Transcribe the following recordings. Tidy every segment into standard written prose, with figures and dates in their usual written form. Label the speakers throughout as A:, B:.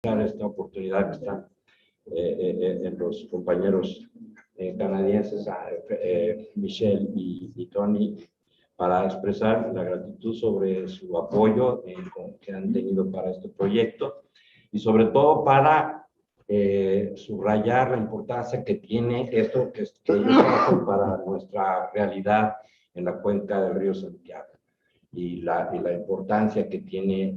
A: esta oportunidad que están en los compañeros canadienses, Michelle y Tony, para expresar la gratitud sobre su apoyo que han tenido para este proyecto y sobre todo para subrayar la importancia que tiene esto que ellos hacen para nuestra realidad en la cuenca del río Santiago y la importancia que tiene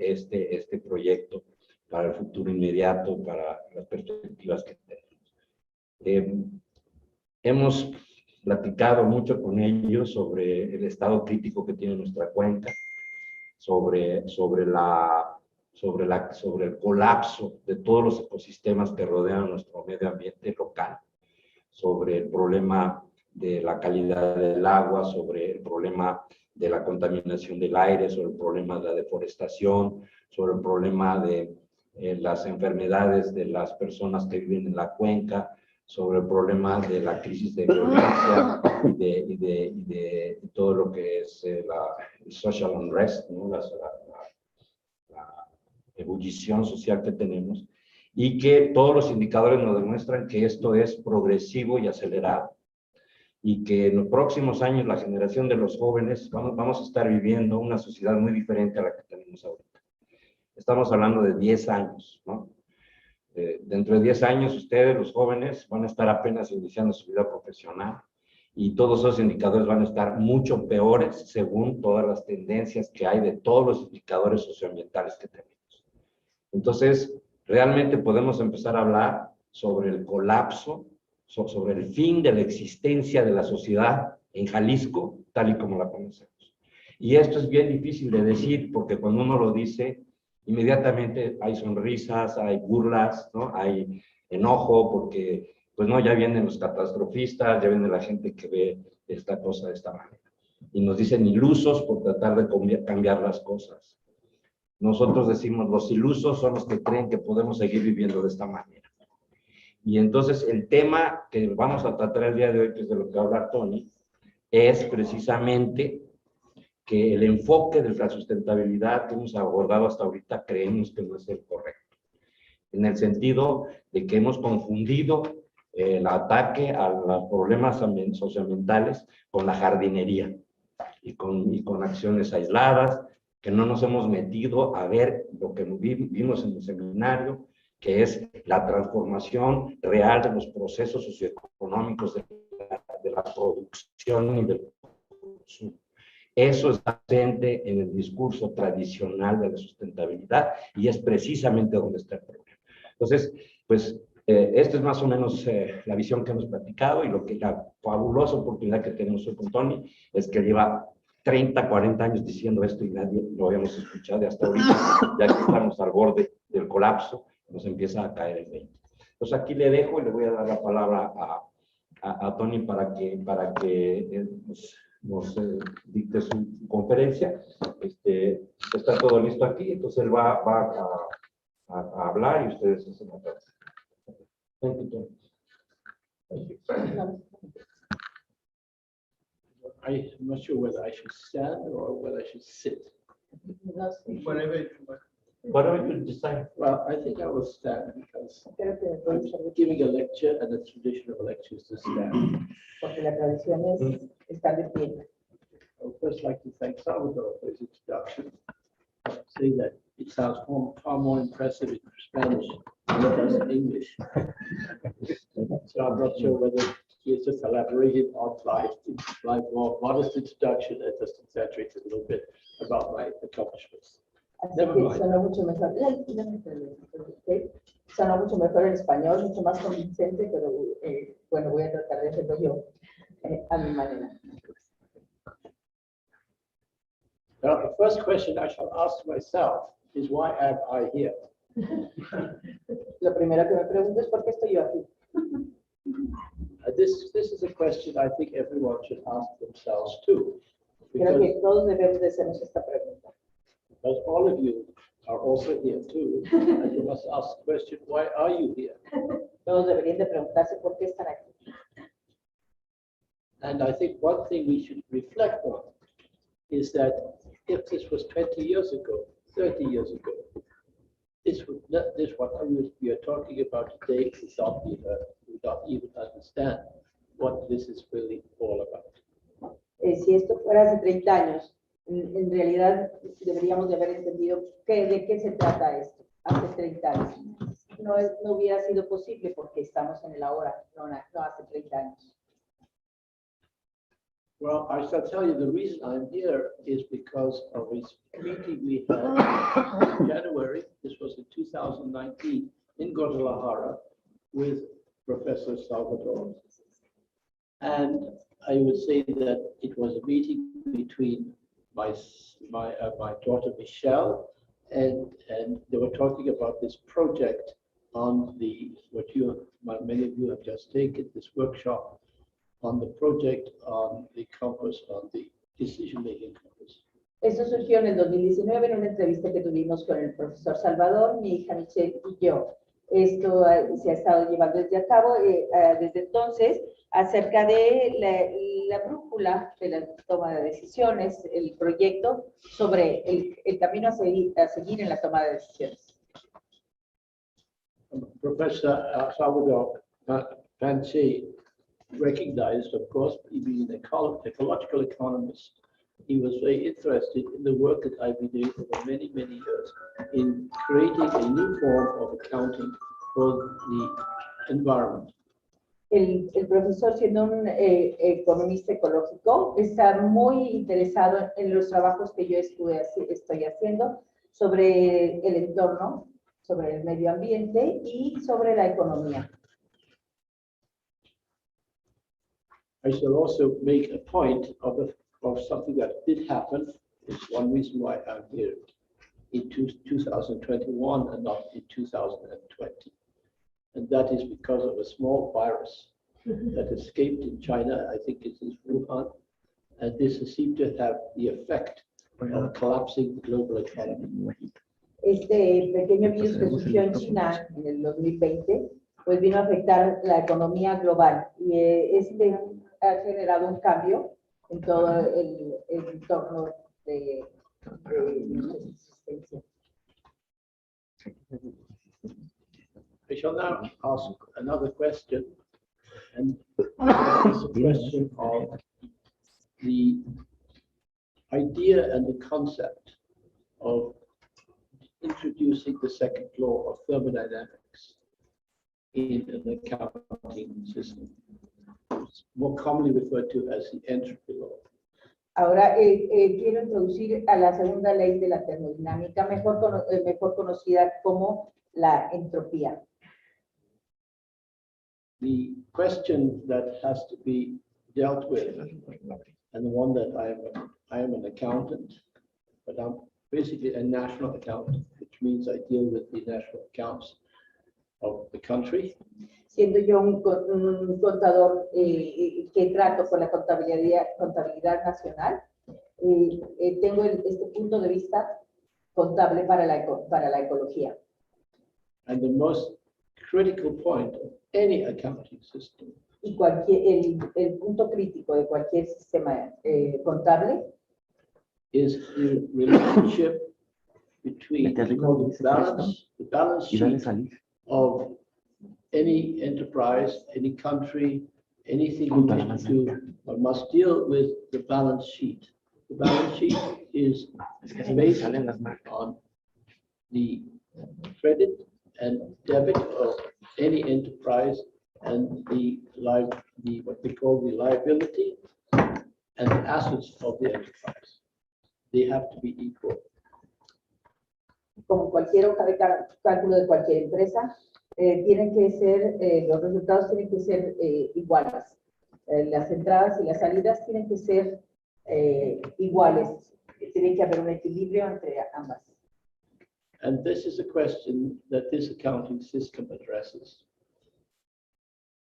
A: este proyecto para el futuro inmediato, para las perspectivas que tenemos. Hemos platicado mucho con ellos sobre el estado crítico que tiene nuestra cuenca, sobre el colapso de todos los ecosistemas que rodean nuestro medio ambiente local, sobre el problema de la calidad del agua, sobre el problema de la contaminación del aire, sobre el problema de la deforestación, sobre el problema de las enfermedades de las personas que viven en la cuenca, sobre el problema de la crisis de violencia y de todo lo que es la social unrest, ¿no? la ebullición social que tenemos, y que todos los indicadores nos demuestran que esto es progresivo y acelerado, y que en los próximos años la generación de los jóvenes vamos a estar viviendo una sociedad muy diferente a la que tenemos ahorita. Estamos hablando de 10 años, ¿no? Dentro de 10 años ustedes, los jóvenes, van a estar apenas iniciando su vida profesional y todos esos indicadores van a estar mucho peores según todas las tendencias que hay de todos los indicadores socioambientales que tenemos. Entonces, realmente podemos empezar a hablar sobre el colapso, sobre el fin de la existencia de la sociedad en Jalisco, tal y como la conocemos. Y esto es bien difícil de decir porque cuando uno lo dice, inmediatamente hay sonrisas, hay burlas, ¿no? Hay enojo porque, pues no, ya vienen los catastrofistas, ya viene la gente que ve esta cosa de esta manera. Y nos dicen ilusos por tratar de cambiar las cosas. Nosotros decimos, los ilusos son los que creen que podemos seguir viviendo de esta manera. Y entonces el tema que vamos a tratar el día de hoy, que es de lo que habla Tony, es precisamente que el enfoque de la sustentabilidad que hemos abordado hasta ahorita creemos que no es el correcto. En el sentido de que hemos confundido el ataque a los problemas socioambientales con la jardinería y con acciones aisladas, que no nos hemos metido a ver lo que vimos en el seminario, que es la transformación real de los procesos socioeconómicos de la producción y del consumo. Eso está presente en el discurso tradicional de la sustentabilidad y es precisamente donde está el problema. Entonces, pues, esta es más o menos la visión que hemos platicado y la fabulosa oportunidad que tenemos hoy con Tony es que lleva 30, 40 años diciendo esto y nadie lo habíamos escuchado hasta ahorita, ya que estamos al borde del colapso, nos empieza a caer el 20. Entonces aquí le dejo y le voy a dar la palabra a Tony para que nos dicte su conferencia. Está todo listo aquí, entonces él va a hablar y ustedes hacen la parte. Thank you, Tony.
B: I'm not sure whether I should stand or whether I should sit.
A: Whatever you decide.
B: Well, I think I will stand because I'm giving a lecture and the tradition of a lecture is to stand.
C: Porque la tradición es estar de pie.
B: I would first like to thank Salvador for his introduction, saying that it sounds far more impressive in Spanish than it does in English. So I'm not sure whether he has just elaborated on my more modest introduction and just exaggerated a little bit about my accomplishments.
C: Así que suena mucho mejor. Suena mucho mejor en español, mucho más convincente, pero bueno, voy a tratar de hacerlo yo a mi manera.
B: Now, the first question I shall ask myself is, why am I here?
C: Lo primero que me pregunto es ¿por qué estoy yo aquí?
B: This is a question I think everyone should ask themselves too.
C: Creo que todos debemos de hacernos esta pregunta.
B: Because all of you are also here too, and you must ask the question, why are you here?
C: Todos deberían de preguntarse por qué están aquí.
B: And I think one thing we should reflect on is that if this was 20 years ago, 30 years ago, this what we are talking about today without even understand what this is really all about.
C: Si esto fuera hace 30 años, en realidad deberíamos de haber entendido de qué se trata esto hace 30 años. No hubiera sido posible porque estamos en el ahora, no hace 30 años.
B: Well, I shall tell you the reason I'm here is because of a meeting we had in January. This was in 2019 in Guadalajara with Professor Salvador. And I would say that it was a meeting between my daughter Michelle, and they were talking about this project on many of you have just taken this workshop on the project on the compass, on the decision-making compass.
C: Esto surgió en el 2019 en una entrevista que tuvimos con el profesor Salvador, mi hija Michelle y yo. Esto se ha estado llevando desde desde entonces, acerca de la brújula de la toma de decisiones, el proyecto sobre el camino a seguir en la toma de decisiones.
B: Professor Salvador Panche recognized, of course, being an ecological economist, he was very interested in the work that I've been doing over many, many years in creating a new form of accounting for the environment.
C: El profesor, siendo un economista ecológico, está muy interesado en los trabajos que yo estoy haciendo sobre el entorno, sobre el medio ambiente y sobre la economía.
B: I shall also make a point of something that did happen. It's one reason why I'm here in 2021 and not in 2020. And that is because of a small virus that escaped in China. I think it is Wuhan. And this seemed to have the effect of collapsing the global economy.
C: Este pequeño virus que surgió en China en el 2020, pues vino a afectar la economía global. Y ha generado un cambio en todo el entorno de nuestra existencia.
B: I shall now ask another question, and it's a question of the idea and the concept of introducing the second law of thermodynamics in an accounting system. It's more commonly referred to as the entropy law.
C: Ahora quiero introducir a la segunda ley de la termodinámica, mejor conocida como la entropía.
B: The question that has to be dealt with, and the one that I am an accountant, but I'm basically a national accountant, which means I deal with the national accounts of the country.
C: Siendo yo un contador que trato con la contabilidad nacional, tengo este punto de vista contable para la ecología.
B: And the most critical point of any accounting system
C: Y el punto crítico de cualquier sistema contable
B: is the relationship between the balance sheet of any enterprise, any country, anything you wish to do, one must deal with the balance sheet. The balance sheet is based on the credit and debit of any enterprise and what we call the liability and the assets of the enterprise. They have to be equal.
C: Como cualquier hoja de cálculo de cualquier empresa, tienen que ser, los resultados tienen que ser iguales. Las entradas y las salidas tienen que ser iguales. Tiene que haber un equilibrio entre ambas.
B: And this is a question that this accounting system addresses.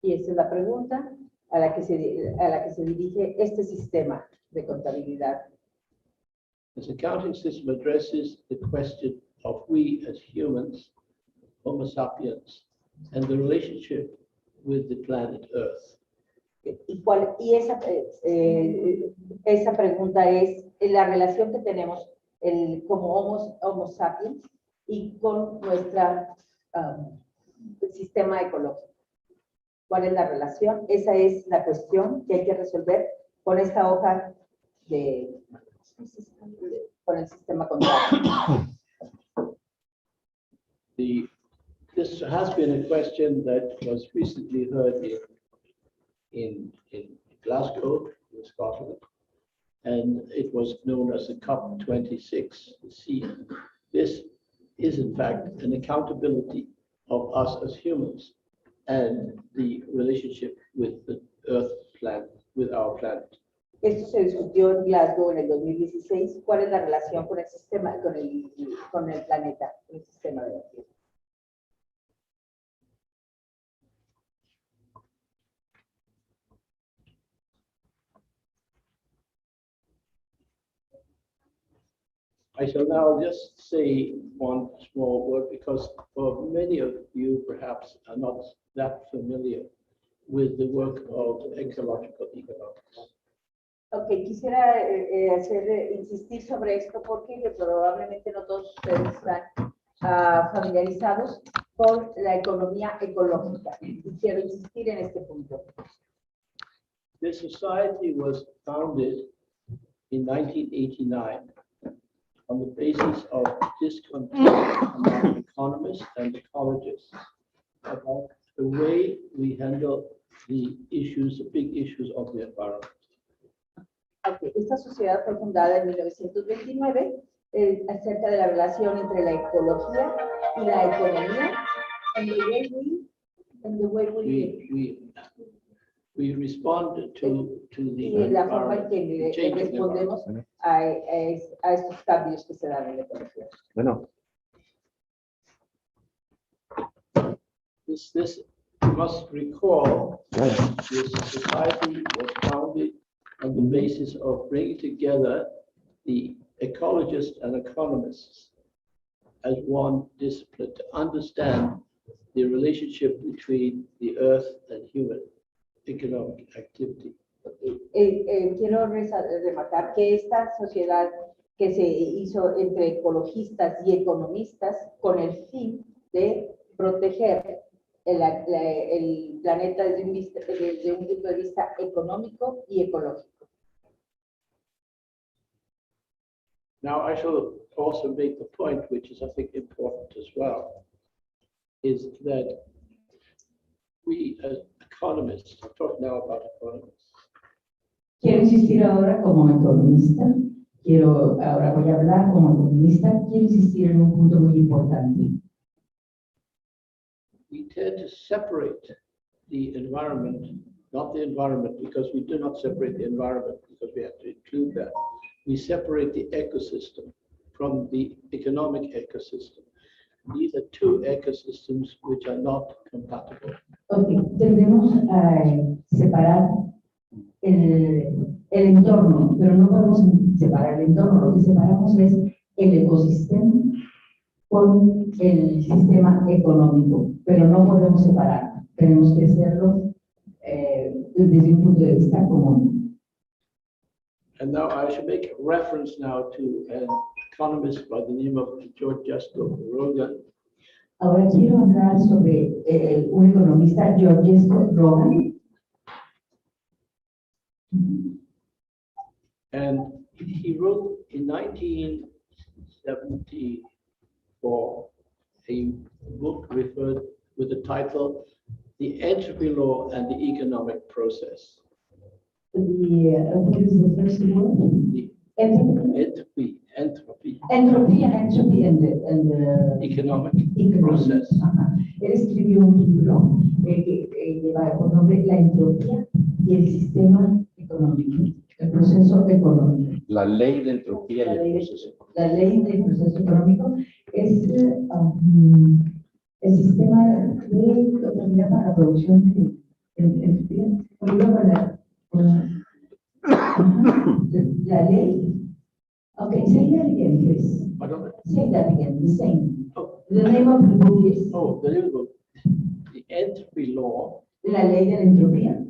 C: Y esa es la pregunta a la que se dirige este sistema de contabilidad.
B: This accounting system addresses the question of we as humans, Homo sapiens, and the relationship with the planet Earth.
C: Y esa pregunta es la relación que tenemos como Homo sapiens y con nuestro sistema ecológico. ¿Cuál es la relación? Esa es la cuestión que hay que resolver con esta hoja con el sistema contable.
B: This has been a question that was recently heard in Glasgow, in Scotland, and it was known as the COP26. This is in fact an accountability of us as humans and the relationship with the Earth planet, with our planet.
C: Esto se discutió en Glasgow en el 2016. ¿Cuál es la relación con el sistema, con el planeta, el sistema de la Tierra?
B: I shall now just say one small word because for many of you perhaps are not that familiar with the work of ecological economics.
C: Ok, quisiera insistir sobre esto porque probablemente no todos ustedes están familiarizados con la economía ecológica. Y quiero insistir en este punto.
B: This society was founded in 1989 on the basis of discontent among economists and ecologists about the way we handle the issues, the big issues of the environment.
C: Okay. Esta sociedad fue fundada en 1929 acerca de la relación entre la ecología y la economía, and the way
B: we respond to the
C: la forma en que respondemos a estos cambios que se dan en la ecología.
A: Bueno.
B: This you must recall this society was founded on the basis of bringing together the ecologists and economists as one discipline to understand the relationship between the earth and human economic activity.
C: Quiero remarcar que esta sociedad que se hizo entre ecologistas y economistas con el fin de proteger el planeta desde un punto de vista económico y ecológico.
B: Now, I shall also make the point, which is, I think, important as well, is that we as economists, I'm talking now about economists.
D: Quiero insistir ahora como economista, ahora voy a hablar como economista, quiero insistir en un punto muy importante.
B: We tend to separate the environment, not the environment, because we do not separate the environment, because we have to include that. We separate the ecosystem from the economic ecosystem. These are two ecosystems which are not compatible.
D: Okay, tendemos a separar el entorno, pero no podemos separar el entorno. Lo que separamos es el ecosistema con el sistema económico, pero no podemos separar. Tenemos que hacerlo desde un punto de vista común.
B: And now I should make a reference now to an economist by the name of George Rogan.
D: Ahora quiero hablar sobre un economista, George Rogan.
B: And he wrote in 1974 a book referred with the title, The Entropy Law and the Economic Process.
D: What is the first word?
B: The
D: Entropy.
B: entropy
D: and the
B: economic
D: economic
B: process.
D: Él escribió un libro que lleva por nombre La entropía y el sistema económico, el proceso económico.
A: La ley de entropía y el proceso.
D: La ley del proceso económico es el sistema de economía para la producción de entropía. La ley. Okay, say that again, please.
B: Pardon?
D: Say that again, the same.
B: Oh,
D: The name of the book is
B: the little book, The Entropy Law
D: La ley de la entropía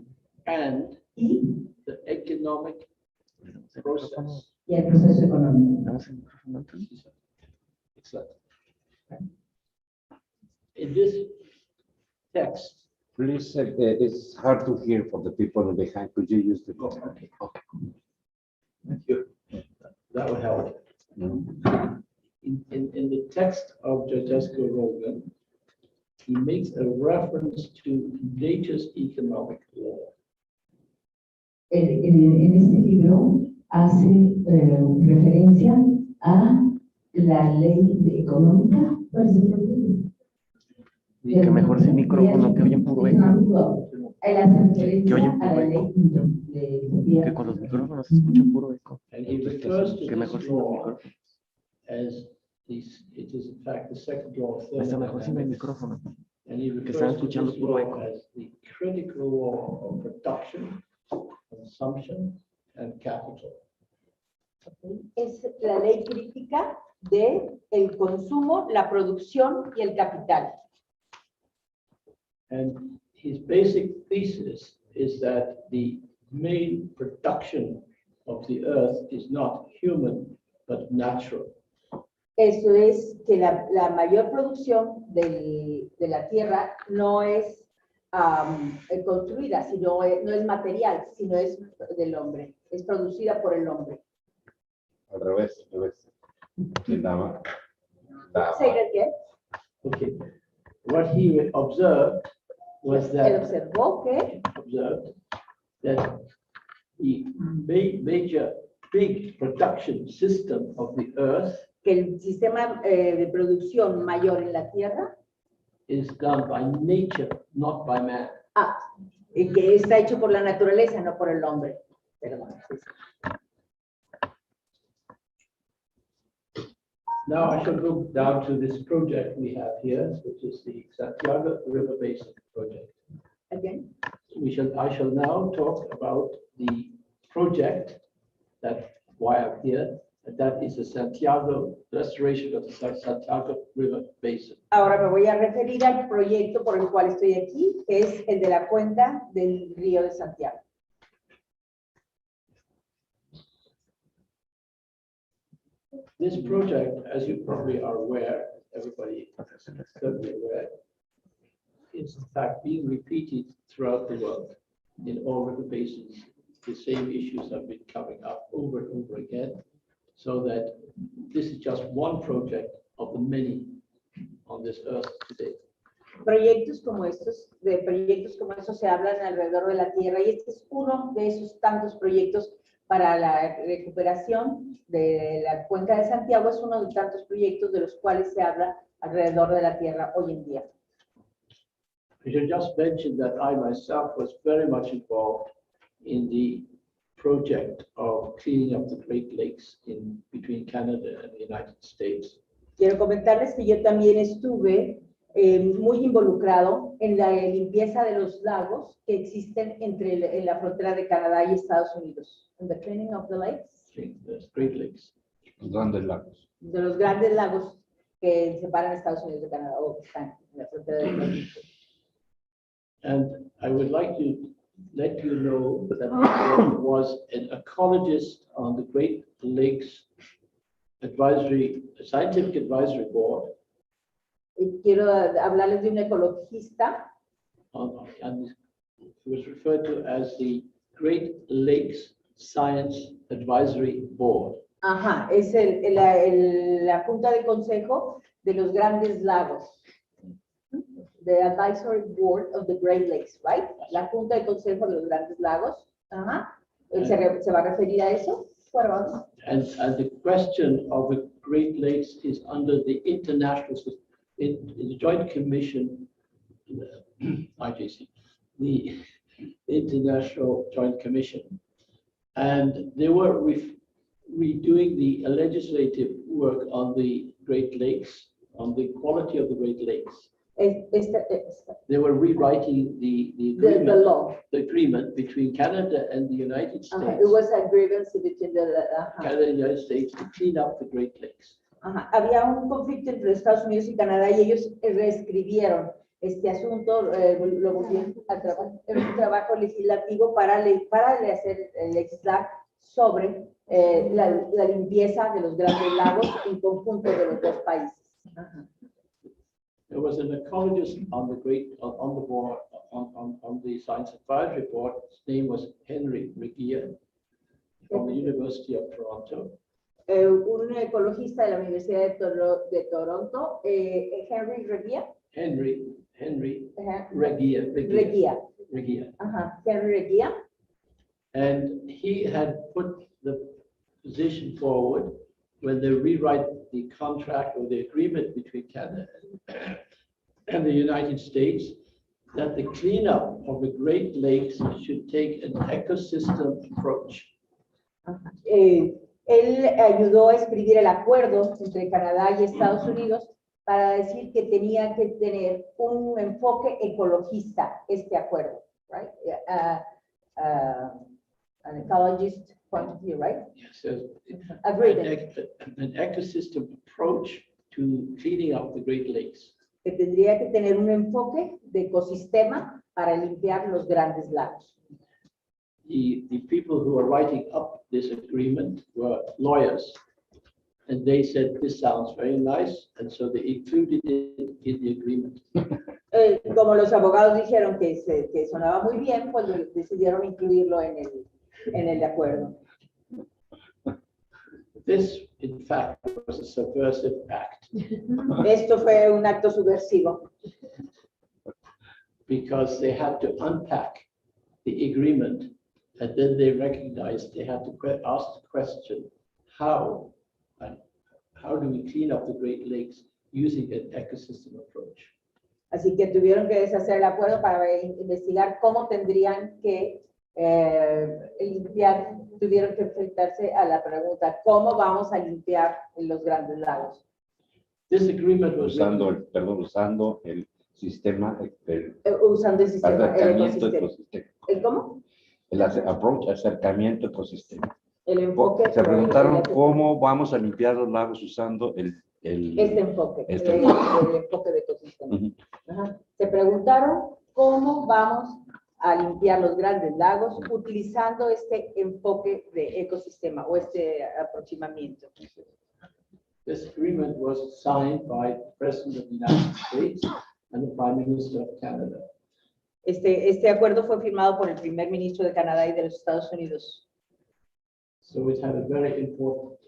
B: and
D: y
B: the Economic Process.
D: el proceso económico.
B: Exacto. in this text,
E: Please, it's hard to hear for the people behind. Could you use the?
B: okay. Thank you. That would help.
E: Mm.
B: In the text of Jajewski Rogan, he makes a reference to nature's economic law.
D: En este libro hace referencia a la ley económica.
F: Que mejor ese micrófono que oye puro eco.
D: Que
F: oyen puro eco. Que con los micrófonos se escucha puro eco.
B: And he refers to
F: Que mejor
B: this
F: sin los
B: law
F: micrófonos.
B: as this, it is in fact the second law of
F: Está mejor sin el
B: thermodynamics.
F: micrófono.
B: And he
F: que están
B: refers to
F: escuchando
B: this
F: puro
B: law
F: eco.
B: as the critical law of production, consumption, and capital.
C: Es la ley crítica de el consumo, la producción y el capital.
B: And his basic thesis is that the main production of the earth is not human, but natural.
C: Eso es que la mayor producción de la tierra no es construida, sino no es material, sino es del hombre, es producida por el hombre.
E: Al revés, al revés. Sí, dama.
C: Say that again.
B: Okay. What he observed was
C: Él
B: that
C: observó que
B: the major big production system of the earth
C: el sistema de producción mayor en la tierra
B: is done by nature, not by man.
C: que está hecho por la naturaleza, no por el hombre. Perdón.
B: Now I shall go down to this project we have here, which is the Santiago River Basin project.
C: Again.
B: I shall now talk about the project that why I'm here, and that is the Santiago restoration of the Santiago River Basin.
C: Ahora me voy a referir al proyecto por el cual estoy aquí, que es el de la cuenca del río de Santiago.
B: This project, as you probably are aware, everybody is certainly aware, is in fact being repeated throughout the world in all river basins. The same issues have been coming up over and over again, so that this is just one project of the many on this earth today.
C: Proyectos como estos se hablan alrededor de la tierra y este es uno de esos tantos proyectos para la recuperación de la cuenca de Santiago, es uno de tantos proyectos de los cuales se habla alrededor de la tierra hoy en día.
B: I should just mention that I myself was very much involved in the project of cleaning up the Great Lakes between Canada and the United States.
C: Quiero comentarles que yo también estuve muy involucrado en la limpieza de los lagos que existen en la frontera de Canadá y Estados Unidos. In the cleaning of the lakes.
B: The Great Lakes.
E: Los grandes lagos.
C: De los grandes lagos que separan Estados Unidos de Canadá o que están en la frontera de Estados Unidos.
B: And I would like to let you know that there was an ecologist on the Great Lakes Scientific Advisory Board.
C: Y quiero hablarles de un ecologista
B: And it was referred to as the Great Lakes Science Advisory Board.
C: Ajá, es la Junta de Consejo de los Grandes Lagos. The Advisory Board of the Great Lakes, right? La Junta de Consejo de los Grandes Lagos. Ajá. ¿Él se va a referir a eso? What about?
B: And the question of the Great Lakes is under the international, in the Joint Commission, IJC, the International Joint Commission. And they were redoing the legislative work on the Great Lakes, on the quality of the Great Lakes. They were rewriting the
C: law.
B: the agreement between Canada and the United States.
C: It was a grievance between
B: Canada and the United States to clean up the Great Lakes.
C: Había un conflicto entre Estados Unidos y Canadá y ellos reescribieron este asunto, lo volvieron a trabajar, era un trabajo legislativo para legislar sobre la limpieza de los grandes lagos en conjunto de los dos países.
B: There was an ecologist on the on the board on the Science Advisory Board. His name was Henry Regia from the University of Toronto.
C: Un ecologista de la Universidad de Toronto, Henry Regia.
B: Henry
C: Ajá.
B: Regia.
C: Ajá, Henry Regia.
B: And he had put the position forward when they rewrite the contract or the agreement between Canada and the United States, that the cleanup of the Great Lakes should take an ecosystem approach.
C: Él ayudó a escribir el acuerdo entre Canadá y Estados Unidos para decir que tenía que tener un enfoque ecologista este acuerdo, right? An ecologist point of view, right?
B: Yes, an ecosystem approach to cleaning up the Great Lakes.
C: Que tendría que tener un enfoque de ecosistema para limpiar los grandes lagos.
B: The people who were writing up this agreement were lawyers, and they said this sounds very nice, and so they included it in the agreement.
C: Como los abogados dijeron que sonaba muy bien, pues decidieron incluirlo en el acuerdo.
B: This, in fact, was a subversive act.
C: Esto fue un acto subversivo.
B: Because they had to unpack the agreement, and then they recognized they had to ask the question, how do we clean up the Great Lakes using an ecosystem approach?
C: Así que tuvieron que deshacer el acuerdo para investigar cómo tendrían que limpiar, tuvieron que enfrentarse a la pregunta, ¿cómo vamos a limpiar los grandes lagos?
B: This agreement was
E: usando el sistema,
C: usando el sistema,
E: acercamiento
C: el
E: ecosistema.
C: ¿El cómo?
E: El approach, acercamiento ecosistema.
C: El enfoque.
E: Se preguntaron cómo vamos a limpiar los lagos usando
C: este enfoque,
E: este
C: el enfoque de ecosistema. Ajá. Se preguntaron cómo vamos a limpiar los grandes lagos utilizando este enfoque de ecosistema o este aproximamiento.
B: This agreement was signed by the President of the United States and the Prime Minister of Canada.
C: Este acuerdo fue firmado por el primer ministro de Canadá y de los Estados Unidos.
B: So it had a very important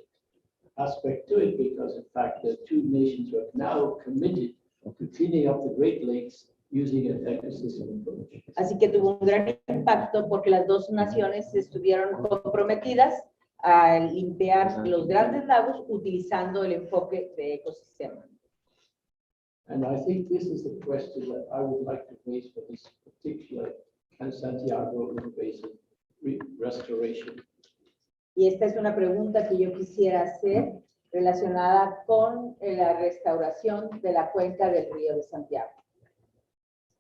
B: aspect to it because, in fact, the two nations were now committed to cleaning up the Great Lakes using an ecosystem approach.
C: Así que tuvo un gran impacto porque las dos naciones estuvieron comprometidas a limpiar los grandes lagos utilizando el enfoque de ecosistema.
B: And I think this is the question that I would like to raise for this particular Santiago River Basin restoration.
C: Y esta es una pregunta que yo quisiera hacer relacionada con la restauración de la cuenca del río de Santiago.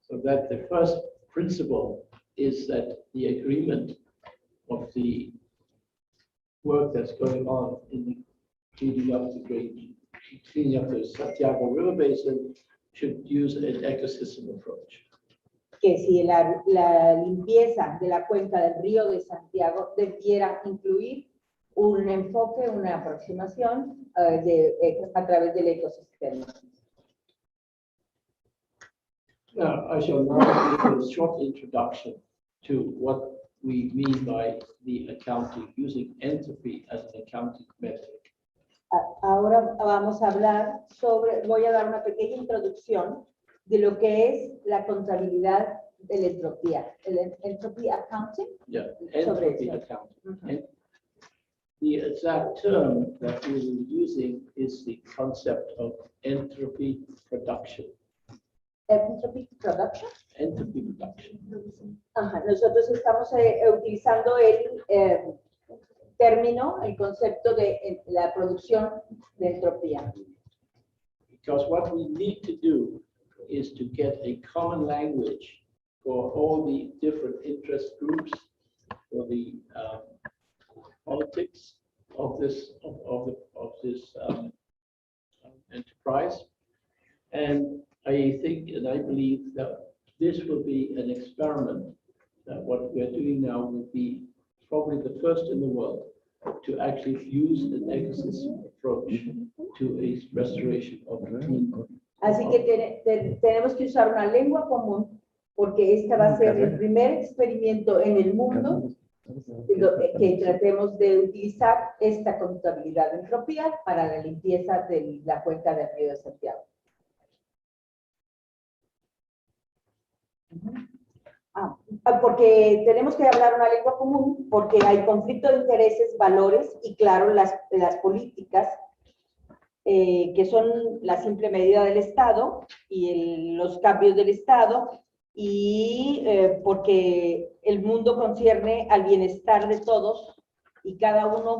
B: So that the first principle is that the agreement of the work that's going on in the cleaning up the Santiago River Basin should use an ecosystem approach.
C: Que si la limpieza de la cuenca del río de Santiago debiera incluir un enfoque, una aproximación a través del ecosistema.
B: Now, I shall now give a short introduction to what we mean by the accounting, using entropy as an accounting metric.
C: Ahora vamos a hablar voy a dar una pequeña introducción de lo que es la contabilidad de la entropía. El entropy accounting.
B: Yeah, entropy accounting. And the exact term that we were using is the concept of entropy production.
C: Entropy production.
B: Entropy production.
C: Ajá. Nosotros estamos utilizando el término, el concepto de la producción de entropía.
B: Because what we need to do is to get a common language for all the different interest groups, for the politics of this enterprise. And I think and I believe that this will be an experiment, that what we're doing now will be probably the first in the world to actually use an ecosystem approach to a restoration of the clean
C: Así que tenemos que usar una lengua común, porque esta va a ser el primer experimento en el mundo que tratemos de utilizar esta contabilidad de entropía para la limpieza de la cuenca del río de Santiago. Porque tenemos que hablar una lengua común, porque hay conflicto de intereses, valores y, claro, las políticas que son la simple medida del Estado y los cambios del Estado, y porque el mundo concierne al bienestar de todos y cada uno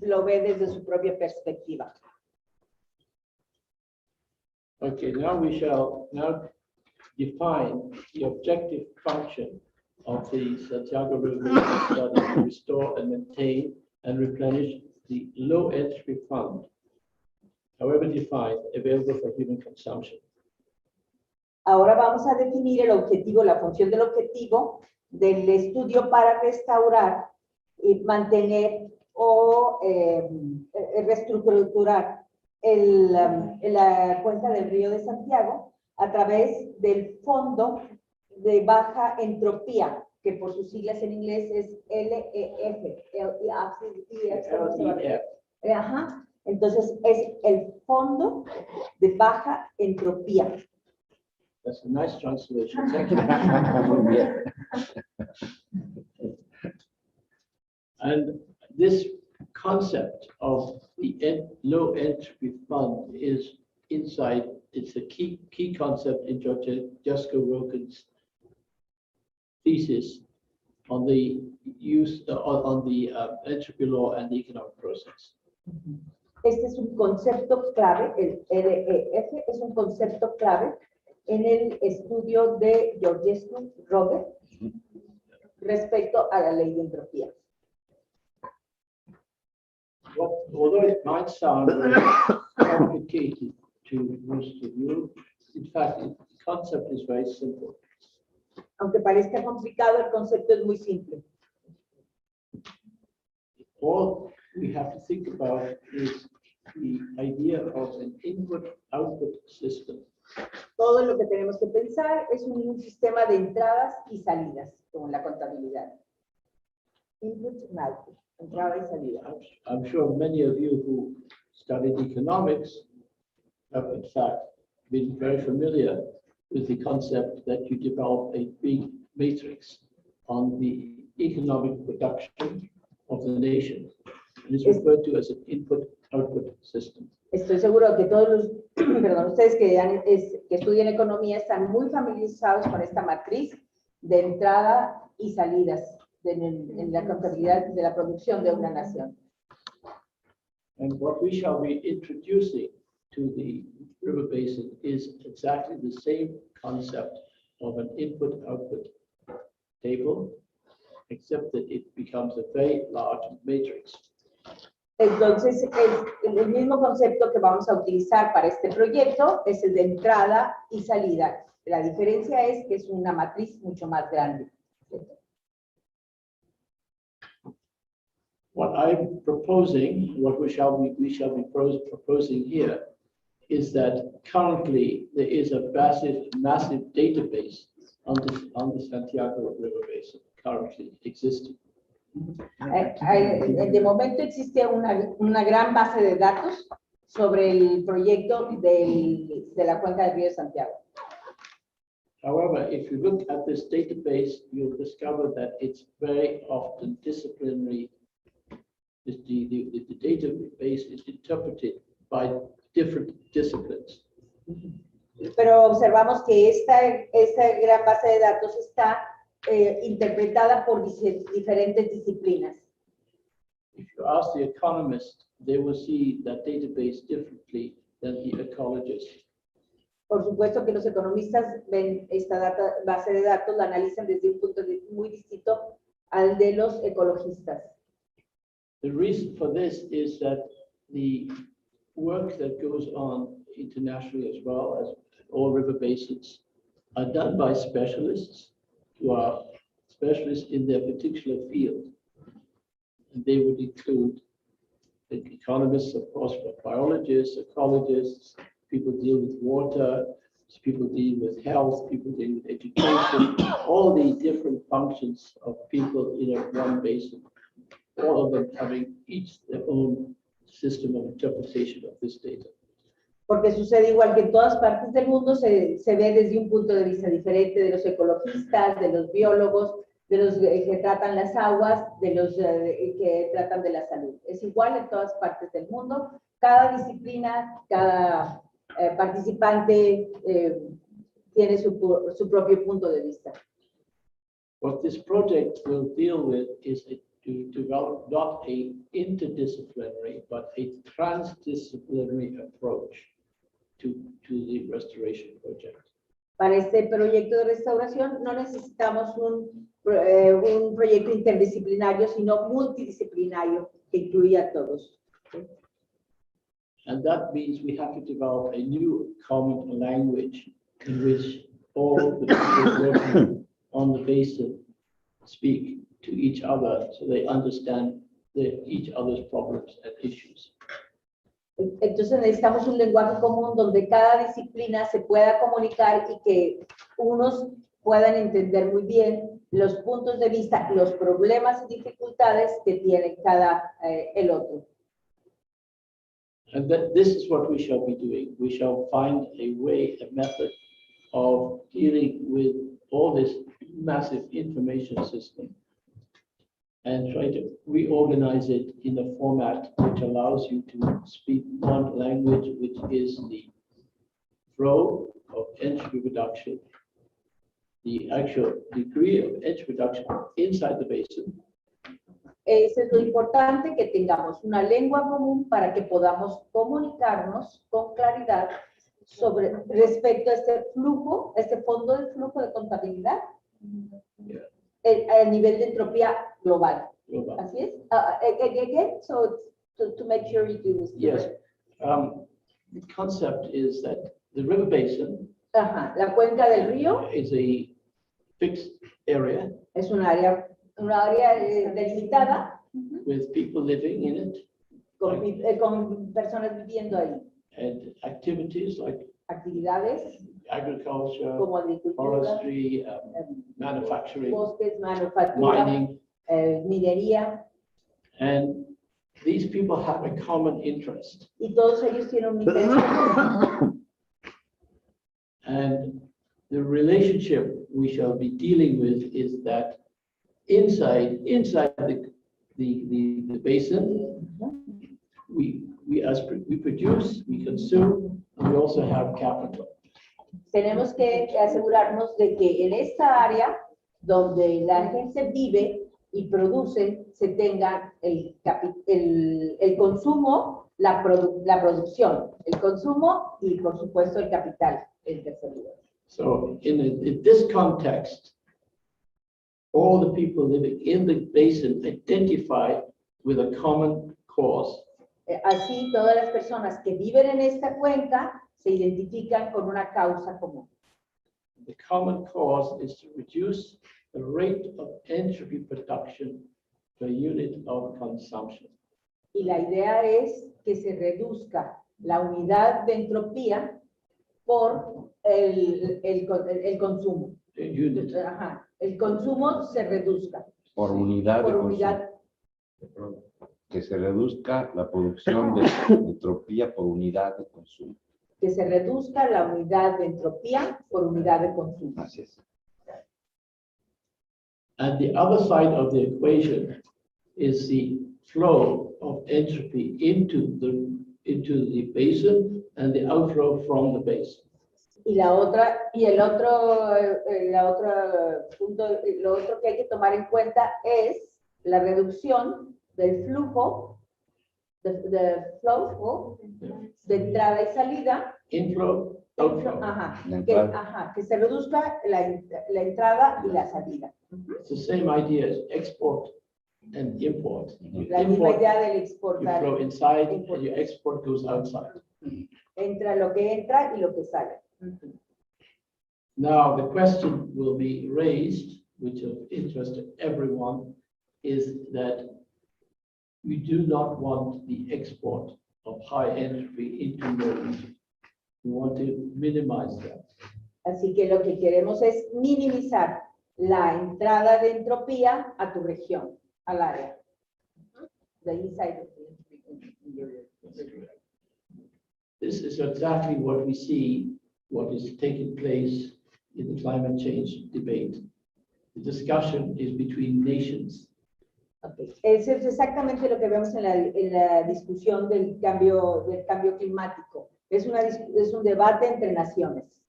C: lo ve desde su propia perspectiva.
B: Okay, now we shall define the objective function of the Santiago River study to restore and maintain and replenish the low entropy fund, however defined, available for human consumption.
C: Ahora vamos a definir el objetivo, la función del objetivo del estudio para restaurar y mantener o reestructurar la cuenca del río de Santiago a través del fondo de baja entropía, que por sus siglas en inglés es LEF. Ajá. Entonces es el fondo de baja entropía.
B: That's a nice translation. Thank you. And this concept of the low entropy fund is inside. It's a key concept in Josko Roken's thesis on the use on the entropy law and the economic process.
C: Este es un concepto clave, el REF es un concepto clave en el estudio de Josko Roken respecto a la ley de entropía.
B: Although it might sound very complicated to most of you, in fact, the concept is very simple.
C: Aunque parezca complicado, el concepto es muy simple.
B: All we have to think about is the idea of an input-output system.
C: Todo lo que tenemos que pensar es un sistema de entradas y salidas, como en la contabilidad. Input and output, entrada y salida.
B: I'm sure many of you who studied economics have in fact been very familiar with the concept that you develop a big matrix on the economic production of the nation. And it's referred to as an input-output system.
C: Estoy seguro que todos los, perdón, ustedes que estudian economía están muy familiarizados con esta matriz de entrada y salidas en la contabilidad de la producción de una nación.
B: And what we shall be introducing to the river basin is exactly the same concept of an input-output table, except that it becomes a very large matrix.
C: Entonces, el mismo concepto que vamos a utilizar para este proyecto es el de entrada y salida. La diferencia es que es una matriz mucho más grande.
B: What I'm proposing, what we shall be proposing here, is that currently there is a massive database on the Santiago River Basin currently existing.
C: De momento existe una gran base de datos sobre el proyecto de la cuenca del río de Santiago.
B: However, if you look at this database, you'll discover that it's very often disciplinary. The database is interpreted by different disciplines.
C: Pero observamos que esta gran base de datos está interpretada por diferentes disciplinas.
B: If you ask the economist, they will see that database differently than the ecologist.
C: Por supuesto que los economistas ven esta base de datos, la analizan desde un punto de vista muy distinto al de los ecologistas.
B: The reason for this is that the work that goes on internationally as well as all river basins are done by specialists who are specialists in their particular field. And they would include the economists, of course, but biologists, ecologists, people deal with water, people deal with health, people deal with education, all the different functions of people in one basin, all of them having each their own system of interpretation of this data.
C: Porque sucede igual que en todas partes del mundo, se ve desde un punto de vista diferente de los ecologistas, de los biólogos, de los que tratan las aguas, de los que tratan de la salud. Es igual en todas partes del mundo. Cada disciplina, cada participante tiene su propio punto de vista.
B: What this project will deal with is to develop not a interdisciplinary, but a transdisciplinary approach to the restoration project.
C: Para este proyecto de restauración no necesitamos un proyecto interdisciplinario, sino multidisciplinario que incluya a todos.
B: And that means we have to develop a new common language in which all the people working on the basin speak to each other so they understand each other's problems and issues.
C: Entonces necesitamos un lenguaje común donde cada disciplina se pueda comunicar y que unos puedan entender muy bien los puntos de vista, los problemas y dificultades que tiene el otro.
B: And this is what we shall be doing. We shall find a way, a method of dealing with all this massive information system and try to reorganize it in a format which allows you to speak one language, which is the flow of entropy reduction, the actual degree of entropy reduction inside the basin.
C: Eso es lo importante, que tengamos una lengua común para que podamos comunicarnos con claridad respecto a este flujo, este fondo de flujo de contabilidad.
B: Yeah.
C: A nivel de entropía global.
B: Global.
C: Así es. Again, so to make sure you do this.
B: Yes. The concept is that the river basin
C: La cuenca del río
B: is a fixed area
C: es un área delimitada
B: with people living in it
C: con personas viviendo ahí.
B: and activities like
C: Actividades
B: agriculture,
C: como agricultura,
B: forestry, manufacturing,
C: bosques, manufactura,
B: mining,
C: minería,
B: and these people have a common interest.
C: y todos ellos tienen un interés común.
B: And the relationship we shall be dealing with is that inside the basin, we produce, we consume, and we also have capital.
C: Tenemos que asegurarnos de que en esta área donde la gente vive y produce, se tenga el consumo, la producción, el consumo y por supuesto el capital en tercer lugar.
B: So in this context, all the people living in the basin identify with a common cause.
C: Así, todas las personas que viven en esta cuenca se identifican con una causa común.
B: The common cause is to reduce the rate of entropy production per unit of consumption.
C: Y la idea es que se reduzca la unidad de entropía por el consumo.
B: The unit.
C: El consumo se reduzca.
E: Por unidad
C: Por
E: de
C: unidad.
E: consumo. Que se reduzca la producción de entropía por unidad de consumo.
C: Que se reduzca la unidad de entropía por unidad de consumo.
E: Así es.
B: And the other side of the equation is the flow of entropy into the basin and the outflow from the basin.
C: Y el otro punto, lo otro que hay que tomar en cuenta es la reducción del flujo, de entrada y salida.
B: Inflow, outflow.
C: Que se reduzca la entrada y la salida.
B: It's the same idea as export and import. You
C: La misma
B: import,
C: idea del
B: you
C: exportar.
B: flow inside, and your export goes outside.
C: Entra lo que entra y lo que sale.
B: Now, the question will be raised, which of interest to everyone, is that we do not want the export of high entropy into low entropy. We want to minimize that.
C: Así que lo que queremos es minimizar la entrada de entropía a tu región, al área. The inside of
B: This is exactly what we see, what is taking place in the climate change debate. The discussion is between nations.
C: Okay. Eso es exactamente lo que vemos en la discusión del cambio climático. Es un debate entre naciones.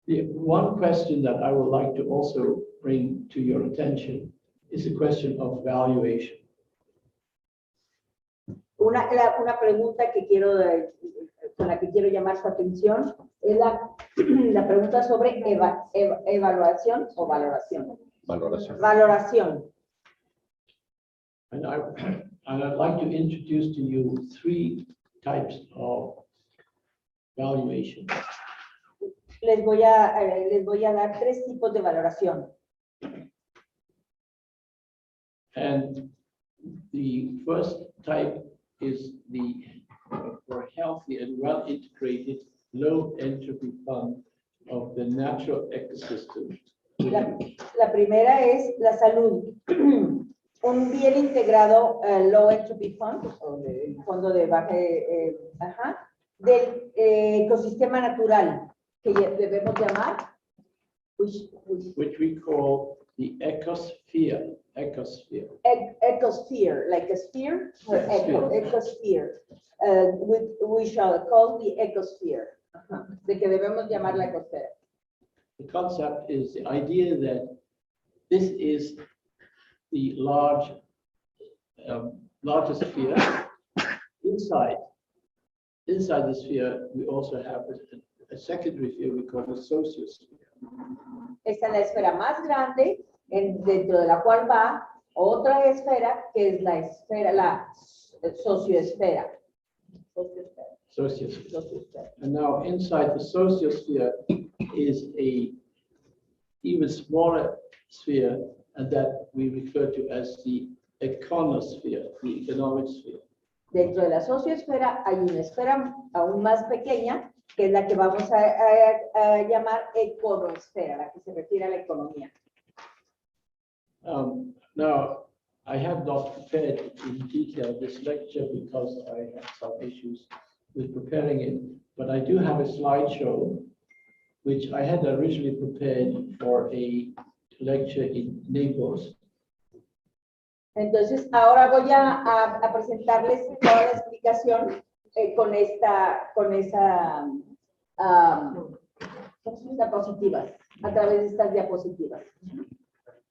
B: The one question that I would like to also bring to your attention is the question of valuation.
C: Una pregunta que con la que quiero llamar su atención es la pregunta sobre evaluación o valoración.
E: Valoración.
C: Valoración.
B: And I'd like to introduce to you three types of valuation.
C: Les voy a dar tres tipos de valoración.
B: And the first type is for a healthy and well-integrated low entropy fund of the natural ecosystem.
C: La primera es la salud. Un bien integrado low entropy fund, o el fondo de baja, del ecosistema natural, que debemos llamar, which
B: we call the ecosphere. Ecosphere.
C: Ecosphere, like a sphere, or ecosphere. We shall call the ecosphere, de que debemos llamar la ecosfera.
B: The concept is the idea that this is the largest sphere. Inside the sphere, we also have a secondary sphere we call the sociosphere.
C: Esta es la esfera más grande, dentro de la cual va otra esfera, que es la socioesfera.
B: Sociosphere. And now inside the sociosphere is a even smaller sphere, and that we refer to as the econosphere, the economic sphere.
C: Dentro de la socioesfera hay una esfera aún más pequeña, que es la que vamos a llamar econosfera, la que se refiere a la economía.
B: Now, I have not prepared in detail this lecture because I had some issues with preparing it, but I do have a slideshow which I had originally prepared for a lecture in Naples.
C: Entonces, ahora voy a presentarles toda la explicación con esa diapositivas, a través de estas diapositivas.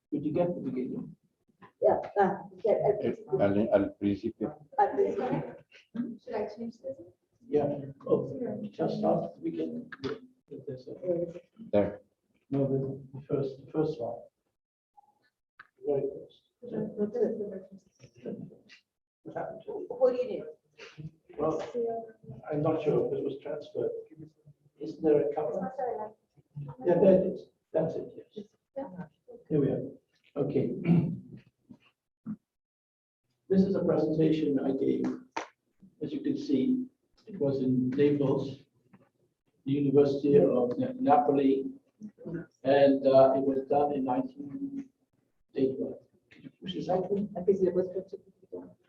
B: Did you get the beginning?
C: Yeah,
E: Al principio.
C: al principio.
G: Should I change this?
B: Yeah. Oh, just start the beginning.
E: There.
B: No, the first one. Very first. What happened to it?
C: What do you do?
B: Well, I'm not sure if it was transferred. Isn't there a cover? Yeah, there it is. That's it, yes. Here we are. Okay. This is a presentation I gave. As you can see, it was in Naples, the University of Napoli, and it was done in 1981.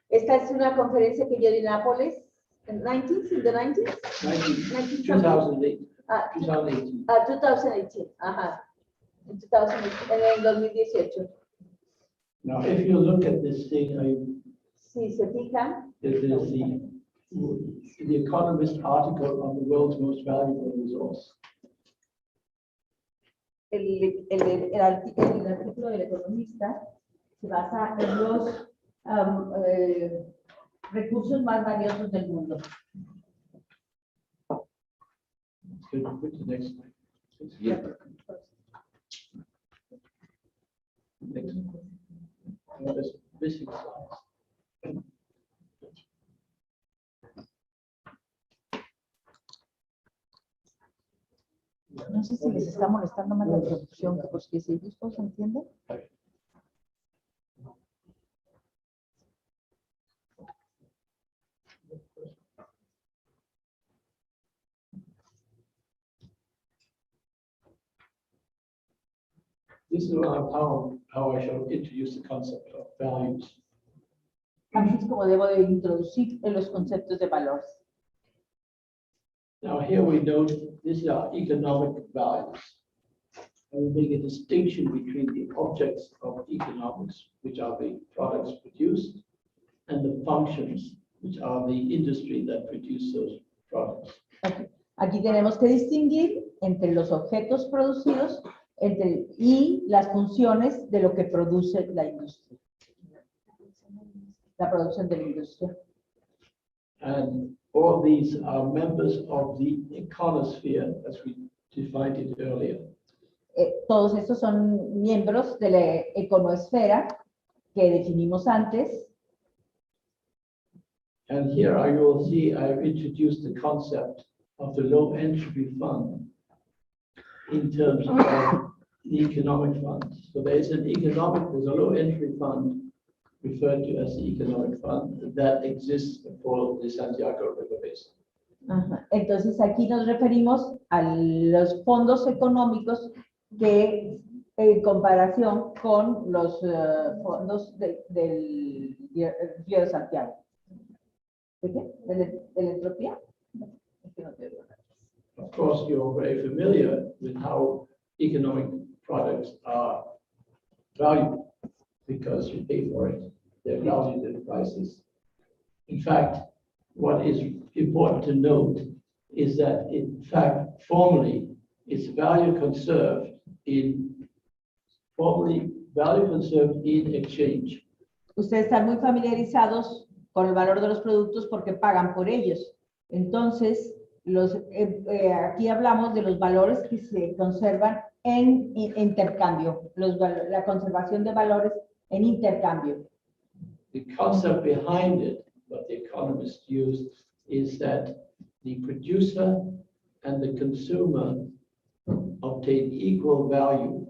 C: Esta es una conferencia que yo di en Nápoles, in the 90s?
B: 2008. 2018.
C: 2018, ajá. En 2018, en el 2018.
B: Now, if you look at this thing,
C: Si se fijan,
B: it is the Economist article on the world's most valuable resource.
C: el artículo del economista se basa en los recursos más valiosos del mundo.
B: Could you put the next slide? Next. No, there's missing slides.
H: No sé si les está molestando más la traducción que porque si ellos todos entienden.
B: This is how I shall introduce the concept of values.
C: Así es como debo de introducir en los conceptos de valores.
B: Now here we note these are economic values. And we make a distinction between the objects of economics, which are the products produced, and the functions, which are the industry that produce those products.
C: Okay. Aquí tenemos que distinguir entre los objetos producidos y las funciones de lo que produce la industria. La producción de la industria.
B: And all these are members of the econosphere, as we defined it earlier.
C: Todos estos son miembros de la econosfera que definimos antes.
B: And here you will see I've introduced the concept of the low entropy fund in terms of the economic funds. So there's a low entropy fund referred to as the economic fund that exists for the Santiago River Basin.
C: Ajá. Entonces aquí nos referimos a los fondos económicos que en comparación con los fondos del Río de Santiago. ¿De qué? ¿De la entropía?
B: Of course, you're very familiar with how economic products are valued because you pay for it. They're valued at prices. In fact, what is important to note is that, in fact, formally, it's value conserved in exchange.
C: Ustedes están muy familiarizados con el valor de los productos porque pagan por ellos. Entonces, aquí hablamos de los valores que se conservan en intercambio, la conservación de valores en intercambio.
B: The concept behind it, what the economists use, is that the producer and the consumer obtain equal value.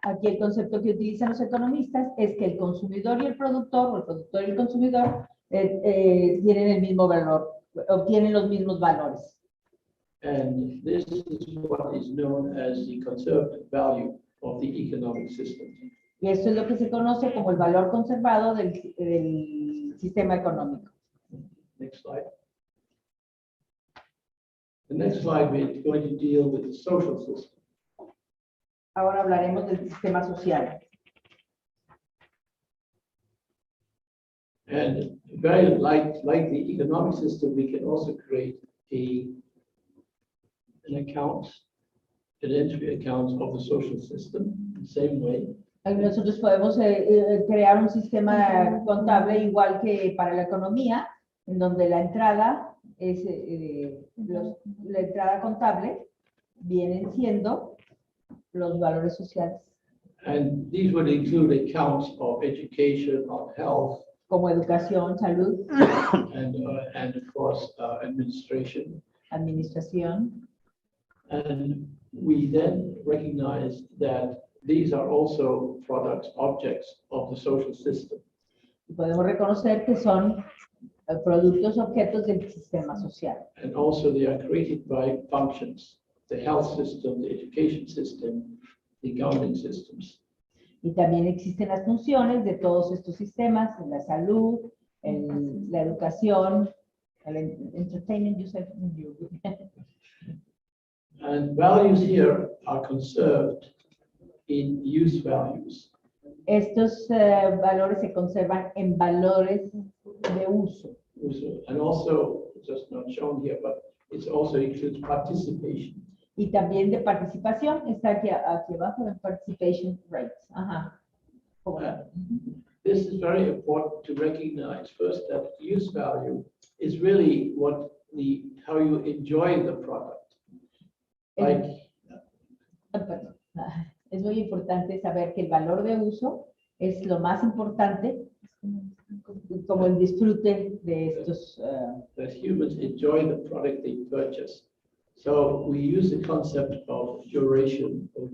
C: Aquí el concepto que utilizan los economistas es que el consumidor y el productor, o el productor y el consumidor, tienen el mismo valor, obtienen los mismos valores.
B: And this is what is known as the conserved value of the economic system.
C: Y esto es lo que se conoce como el valor conservado del sistema económico.
B: Next slide. The next slide, we're going to deal with the social system.
C: Ahora hablaremos del sistema social.
B: And very like the economic system, we can also create an entry account of the social system in the same way.
C: Nosotros podemos crear un sistema contable igual que para la economía, en donde la entrada es la entrada contable vienen siendo los valores sociales.
B: And these would include accounts of education, of health,
C: Como educación, salud,
B: and of course administration.
C: administración.
B: And we then recognize that these are also products, objects of the social system.
C: Y podemos reconocer que son productos, objetos del sistema social.
B: And also they are created by functions, the health system, the education system, the governing systems.
C: Y también existen las funciones de todos estos sistemas, la salud, la educación, el entertainment, you said.
B: And values here are conserved in use values.
C: Estos valores se conservan en valores de uso.
B: And also, just not shown here, but it also includes participation.
C: Y también de participación, está aquí abajo, en participation rates. Ajá.
B: This is very important to recognize first that use value is really how you enjoy the product.
C: Es muy importante saber que el valor de uso es lo más importante, como el disfrute de estos.
B: That humans enjoy the product they purchase. So we use the concept of duration of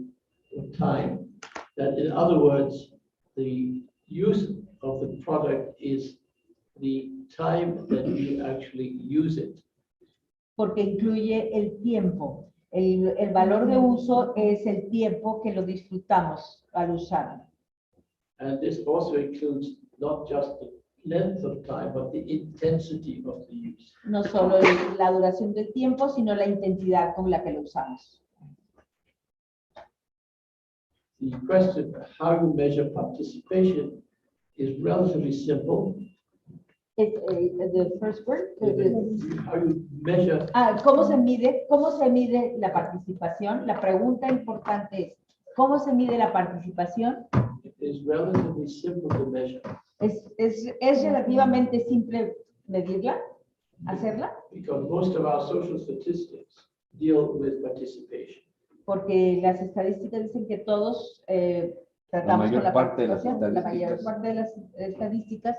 B: time. That, in other words, the use of the product is the time that you actually use it.
C: Porque incluye el tiempo. El valor de uso es el tiempo que lo disfrutamos al usarlo.
B: And this also includes not just the length of time, but the intensity of the use.
C: No solo la duración del tiempo, sino la intensidad con la que lo usamos.
B: The question how you measure participation is relatively simple.
C: The first word.
B: How you measure
C: ¿Cómo se mide la participación? La pregunta importante es, ¿cómo se mide la participación?
B: is relatively simple to measure
C: Es relativamente simple medirla, hacerla,
B: because most of our social statistics deal with participation.
C: porque las estadísticas dicen que todos tratamos
E: mayor
C: con la
E: parte de las
C: participación. La mayor
E: estadísticas.
C: parte de las estadísticas,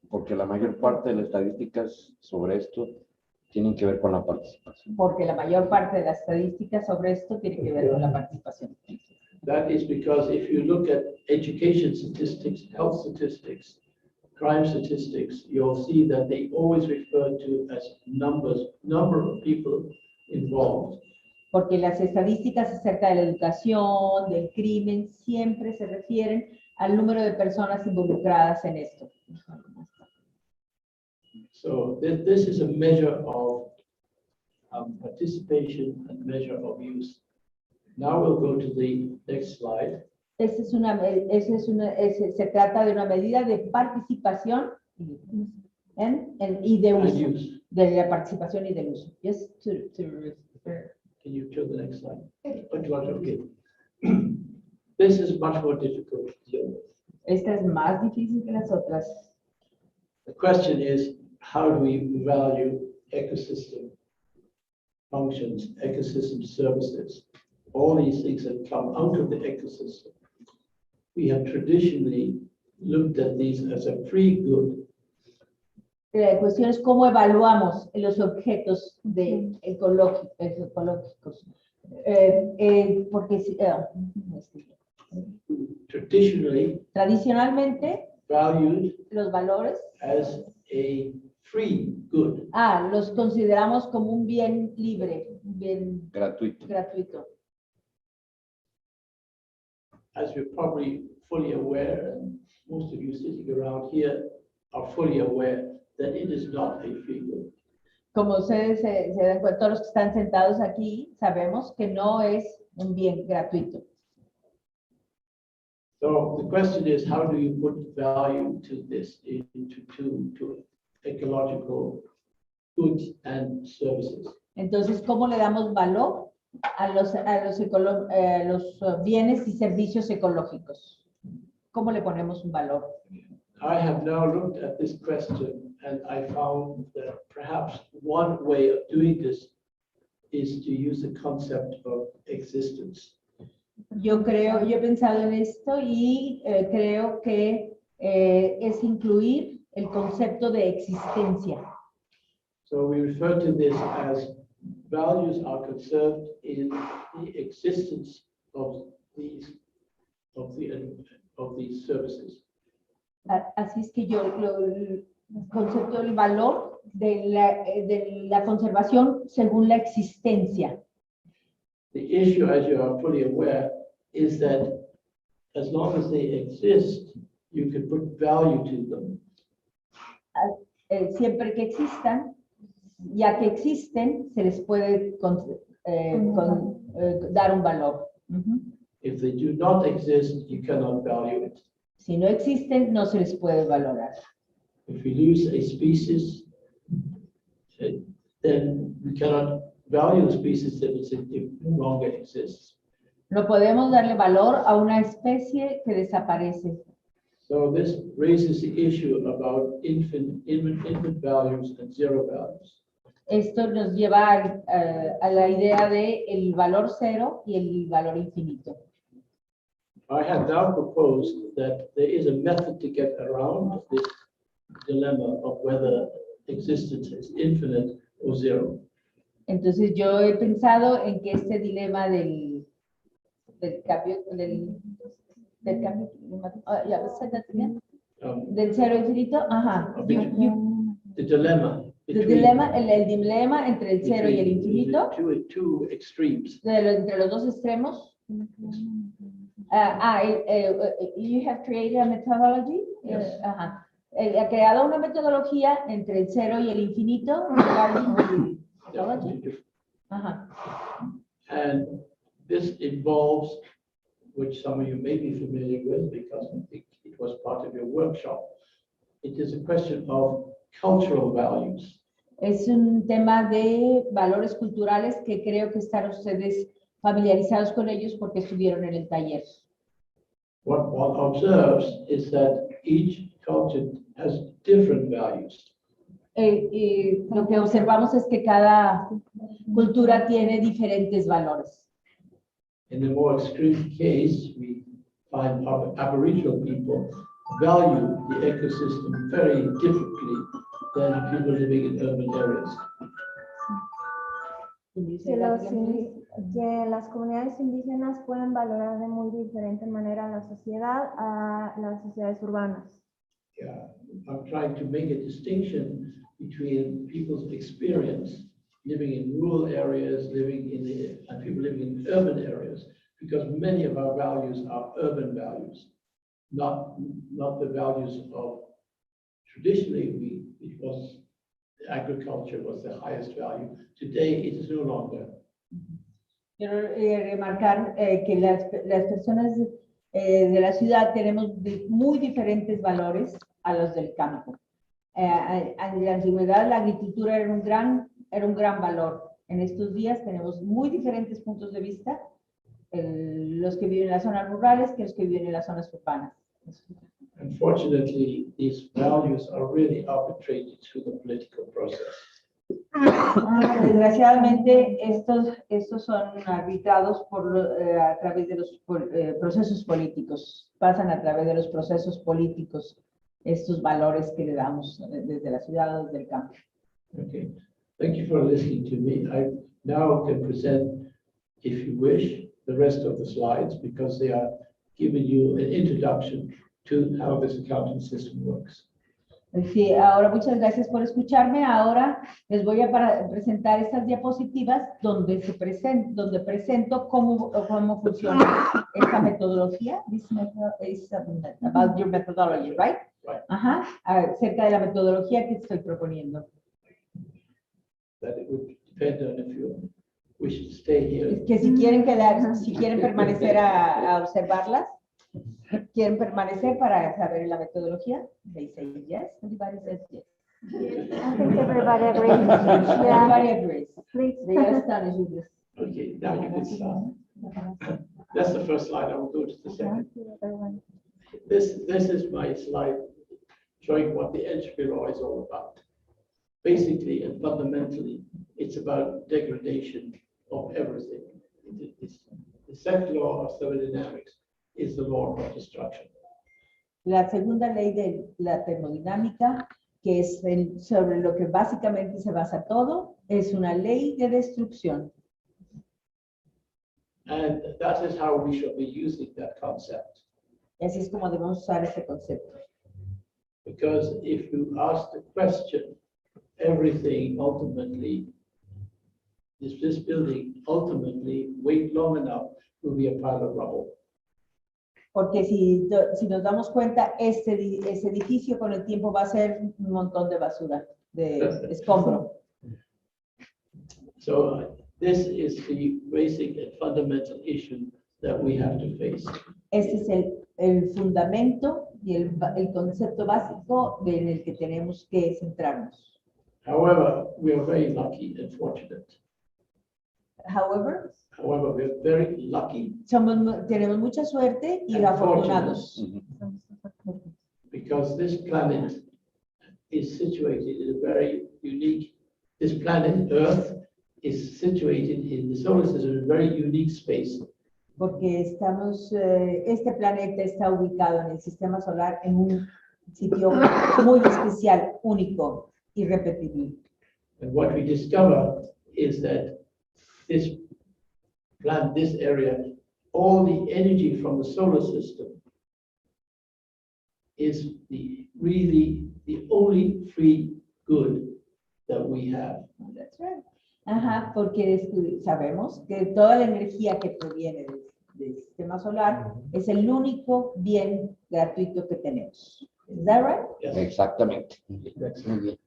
E: Porque la mayor parte de las estadísticas sobre esto tienen que ver con la participación.
C: porque la mayor parte de las estadísticas sobre esto tiene que ver con la participación.
B: That is because if you look at education statistics, health statistics, crime statistics, you'll see that they always refer to as number of people involved.
C: Porque las estadísticas acerca de la educación, del crimen, siempre se refieren al número de personas involucradas en esto.
B: So this is a measure of participation and measure of use. Now we'll go to the next slide.
C: Se trata de una medida de participación y de
B: And
C: uso,
B: use.
C: de la participación y del uso. Just to refer.
B: Can you show the next slide? Okay. This is much more difficult to deal with.
C: Esta es más difícil que las otras.
B: The question is, how do we value ecosystem functions, ecosystem services, all these things that come out of the ecosystem? We have traditionally looked at these as a free good.
C: La cuestión es cómo evaluamos los objetos ecológicos. Porque tradicionalmente
B: Valued
C: los valores
B: as a free good.
C: los consideramos como un bien libre, un bien gratuito.
B: As you're probably fully aware, and most of you sitting around here are fully aware that it is not a free good.
C: Como ustedes se dan cuenta, todos los que están sentados aquí, sabemos que no es un bien gratuito.
B: So the question is, how do you put value to this, to ecological goods and services?
C: Entonces, ¿cómo le damos valor a los bienes y servicios ecológicos? ¿Cómo le ponemos un valor?
B: I have now looked at this question and I found that perhaps one way of doing this is to use the concept of existence.
C: Yo he pensado en esto y creo que es incluir el concepto de existencia.
B: So we refer to this as values are conserved in the existence of these services.
C: Así es que el concepto del valor de la conservación según la existencia.
B: The issue, as you are fully aware, is that as long as they exist, you can put value to them.
C: Siempre que existan, ya que existen, se les puede dar un valor.
B: If they do not exist, you cannot value it.
C: Si no existen, no se les puede valorar.
B: If we lose a species, then we cannot value the species that it no longer exists.
C: No podemos darle valor a una especie que desaparece.
B: So this raises the issue about infant values and zero values.
C: Esto nos lleva a la idea de el valor cero y el valor infinito.
B: I have now proposed that there is a method to get around this dilemma of whether existence is infinite or zero.
C: Entonces yo he pensado en que este dilema del cambio, del cambio, del cero infinito,
B: The dilemma
C: El dilema entre el cero y el infinito,
B: two extremes.
C: entre los dos extremos. You have created a methodology.
B: Yes.
C: Ajá. Ha creado una metodología entre el cero y el infinito. Regarding the methodology. Ajá.
B: And this involves, which some of you may be familiar with because I think it was part of your workshop. It is a question of cultural values.
C: Es un tema de valores culturales que creo que están ustedes familiarizados con ellos porque estuvieron en el taller.
B: What one observes is that each culture has different values.
C: Lo que observamos es que cada cultura tiene diferentes valores.
B: In the more extreme case, we find Aboriginal people value the ecosystem very differently than people living in urban areas.
G: Que las comunidades indígenas pueden valorar de muy diferente manera la sociedad a las sociedades urbanas.
B: Yeah, I'm trying to make a distinction between people's experience living in rural areas, and people living in urban areas, because many of our values are urban values, not the values of traditionally agriculture was the highest value. Today it is no longer.
C: Quiero remarcar que las personas de la ciudad tenemos muy diferentes valores a los del campo. En la antigüedad la agricultura era un gran valor. En estos días tenemos muy diferentes puntos de vista, los que viven en las zonas rurales que los que viven en las zonas urbanas.
B: Unfortunately, these values are really arbitrated through the political process.
C: Desgraciadamente, estos son arbitrados a través de los procesos políticos, pasan a través de los procesos políticos, estos valores que le damos desde la ciudad o desde el campo.
B: Okay, thank you for listening to me. I now can present, if you wish, the rest of the slides because they are giving you an introduction to how this accounting system works.
C: Sí, ahora muchas gracias por escucharme. Ahora les voy a presentar estas diapositivas donde presento cómo funciona esta metodología. This method is about your methodology, right?
B: Right.
C: Ajá, acerca de la metodología que estoy proponiendo.
B: That it would depend on if you wish to stay here.
C: Que si quieren permanecer a observarlas, quieren permanecer para saber la metodología. They say yes. Everybody says yes.
G: I think everybody agrees. Yeah.
C: Everybody agrees.
G: Please.
C: They are astonished with this.
B: Okay, now you can start. That's the first slide. I will go to the second. This is my slide showing what the entropy law is all about. Basically and fundamentally, it's about degradation of everything. The second law of thermodynamics is the law of destruction.
C: La segunda ley de la termodinámica, que es sobre lo que básicamente se basa todo, es una ley de destrucción.
B: And that is how we should be using that concept.
C: Y así es como debemos usar este concepto.
B: Because if you ask the question, everything ultimately, this building ultimately, wait long enough, will be a pile of rubble.
C: Porque si nos damos cuenta, ese edificio con el tiempo va a ser un montón de basura, de escombro.
B: So this is the basic and fundamental issue that we have to face.
C: Este es el fundamento y el concepto básico en el que tenemos que centrarnos.
B: However, we are very lucky and fortunate.
C: However,
B: we are very lucky
C: tenemos mucha suerte y afortunados.
B: because this planet is situated in a very unique, this planet Earth is situated in the solar system in a very unique space.
C: Porque este planeta está ubicado en el sistema solar en un sitio muy especial, único, irrepetible.
B: And what we discover is that this area, all the energy from the solar system is really the only free good that we have.
C: That's right. Ajá, porque sabemos que toda la energía que proviene del sistema solar es el único bien gratuito que tenemos. Is that right?
B: Yes.
E: Exactamente. Muy bien.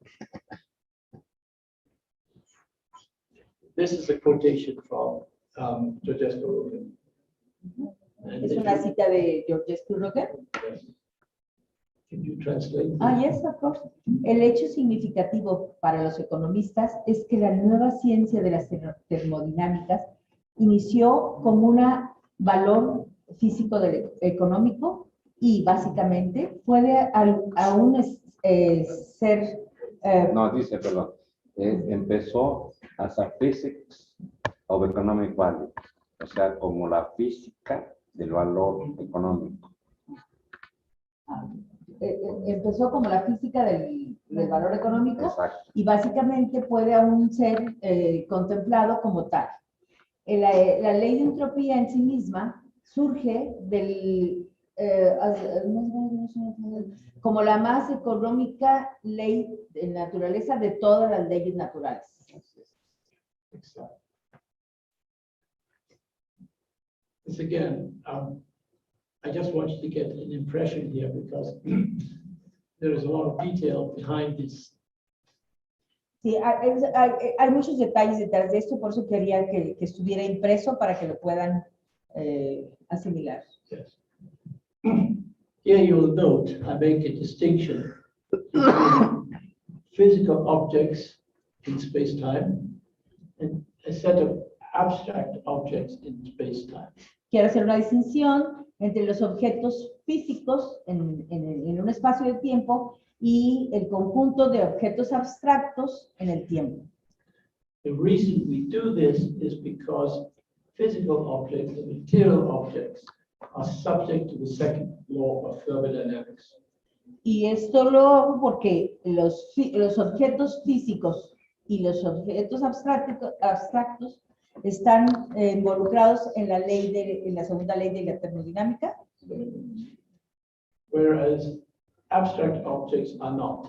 B: This is a quotation from Georgescu Rogan. And
C: Es
B: if
C: una
B: you-
C: cita de Georgescu Rogan.
B: yes. Can you translate?
C: Ah, yes, of course. El hecho significativo para los economistas es que la nueva ciencia de las termodinámicas inició como un valor físico económico y básicamente puede aún ser...
E: No, dice, perdón. Empezó as a physics of economic value. O sea, como la física del valor económico.
C: empezó como la física del valor económico
E: Exacto.
C: y básicamente puede aún ser contemplado como tal. La ley de entropía en sí misma surge como la más económica ley de naturaleza de todas las leyes naturales.
B: Exactly. This again, I just want you to get an impression here because there is a lot of detail behind this.
C: Sí, hay muchos detalles detrás de esto, por eso quería que estuviera impreso para que lo puedan asimilar.
B: Yes. Here you will note, I make a distinction between physical objects in space-time and a set of abstract objects in space-time.
C: Quiero hacer una distinción entre los objetos físicos en un espacio de tiempo y el conjunto de objetos abstractos en el tiempo.
B: The reason we do this is because physical objects, the material objects, are subject to the second law of thermodynamics.
C: Y esto lo hago porque los objetos físicos y los objetos abstractos están involucrados en la segunda ley de la termodinámica.
B: Whereas abstract objects are not.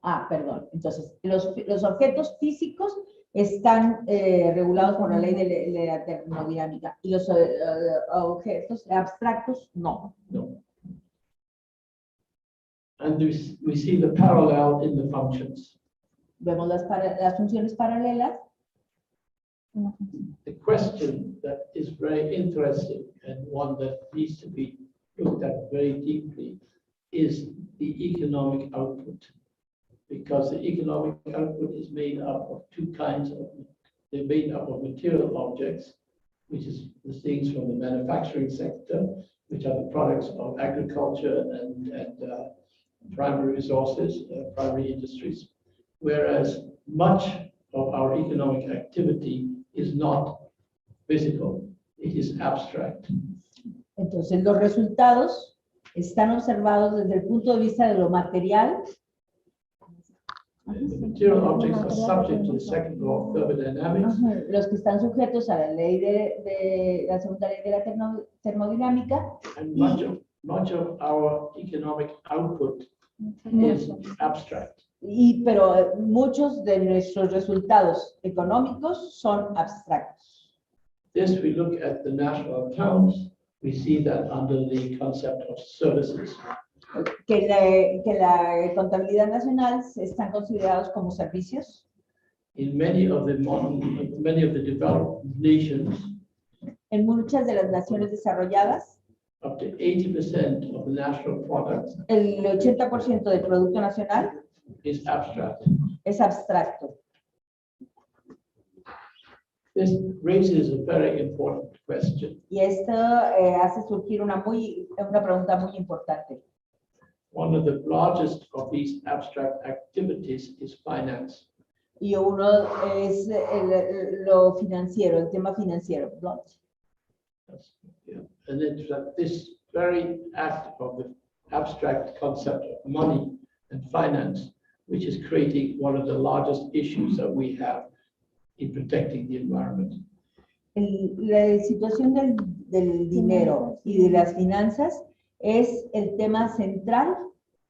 C: Ah, perdón. Entonces, los objetos físicos están regulados por la ley de la termodinámica y los objetos abstractos no.
B: No. And we see the parallel in the functions.
C: Vemos las funciones paralelas.
B: The question that is very interesting and one that needs to be looked at very deeply is the economic output. Because the economic output is made up of two kinds of, they're made up of material objects, which is the things from the manufacturing sector, which are the products of agriculture and primary resources, primary industries. Whereas much of our economic activity is not physical, it is abstract.
C: Entonces, los resultados están observados desde el punto de vista de lo material.
B: The material objects are subject to the second law of thermodynamics.
C: Los que están sujetos a la ley de la segunda ley de la termodinámica.
B: And much of our economic output is abstract.
C: Pero muchos de nuestros resultados económicos son abstractos.
B: This we look at the national accounts, we see that under the concept of services.
C: Que la contabilidad nacional están considerados como servicios.
B: In many of the developed nations,
C: En muchas de las naciones desarrolladas,
B: up to 80% of the national product
C: el 80% del Producto Nacional
B: is abstract.
C: es abstracto.
B: This raises a very important question.
C: Y esto hace surgir una pregunta muy importante.
B: One of the largest of these abstract activities is finance.
C: Y uno es lo financiero, el tema financiero.
B: Yeah. And it's this very act of the abstract concept of money and finance, which is creating one of the largest issues that we have in protecting the environment.
C: La situación del dinero y de las finanzas es el tema central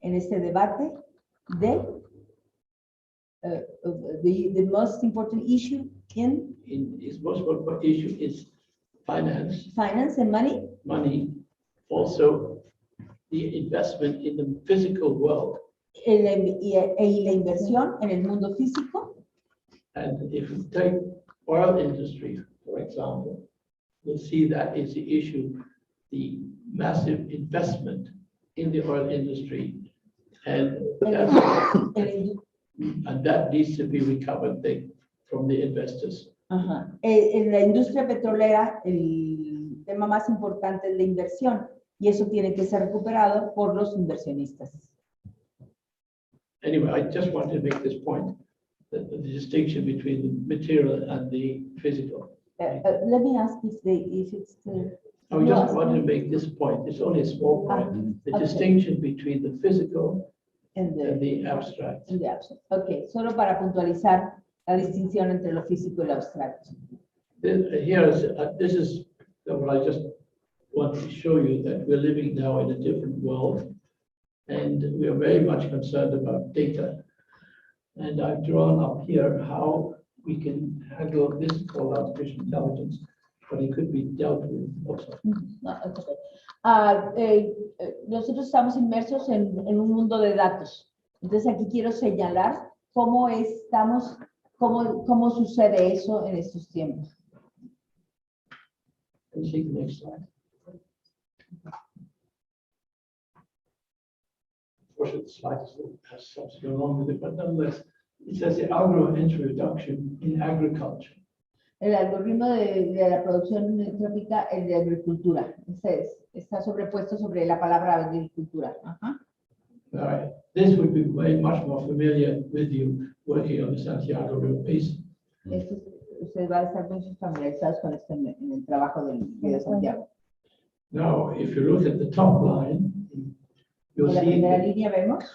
C: en este debate de
H: the most important issue in
B: Its most important issue is finance,
H: finance and money,
B: money, also the investment in the physical world.
H: la inversión en el mundo físico.
B: And if you take oil industry, for example, you'll see that is the issue, the massive investment in the oil industry. And that needs to be recovered from the investors.
H: Ajá. En la industria petrolera, el tema más importante es la inversión y eso tiene que ser recuperado por los inversionistas.
B: Anyway, I just want to make this point, the distinction between the material and the physical.
H: Let me ask if it's clear.
B: I just wanted to make this point. It's only a small point. The
H: okay.
B: distinction between the physical
H: And
B: and the abstract.
H: and the abstract. Ok, solo para puntualizar la distinción entre lo físico y lo abstracto.
B: This is what I just want to show you, that we're living now in a different world, and we are very much concerned about data. And I've drawn up here how we can handle this called artificial intelligence, but it could be dealt with also.
H: No, it's okay. Nosotros estamos inmersos en un mundo de datos. Entonces aquí quiero señalar cómo sucede eso en estos tiempos.
B: Can you see the next slide? Unfortunately, the slide has something wrong with it, but nonetheless, it says the algorithm introduction in agriculture.
H: El algoritmo de la producción entrópica en la agricultura. Está sobrepuesto sobre la palabra agricultura. Ajá.
B: All right. This would be very much more familiar with you working on the Santiago River Basin.
H: Ustedes van a estar muy familiarizados con esto en el trabajo del río de Santiago.
B: Now, if you look at the top line, you'll
H: En la
B: see
H: primera
B: that
H: línea vemos,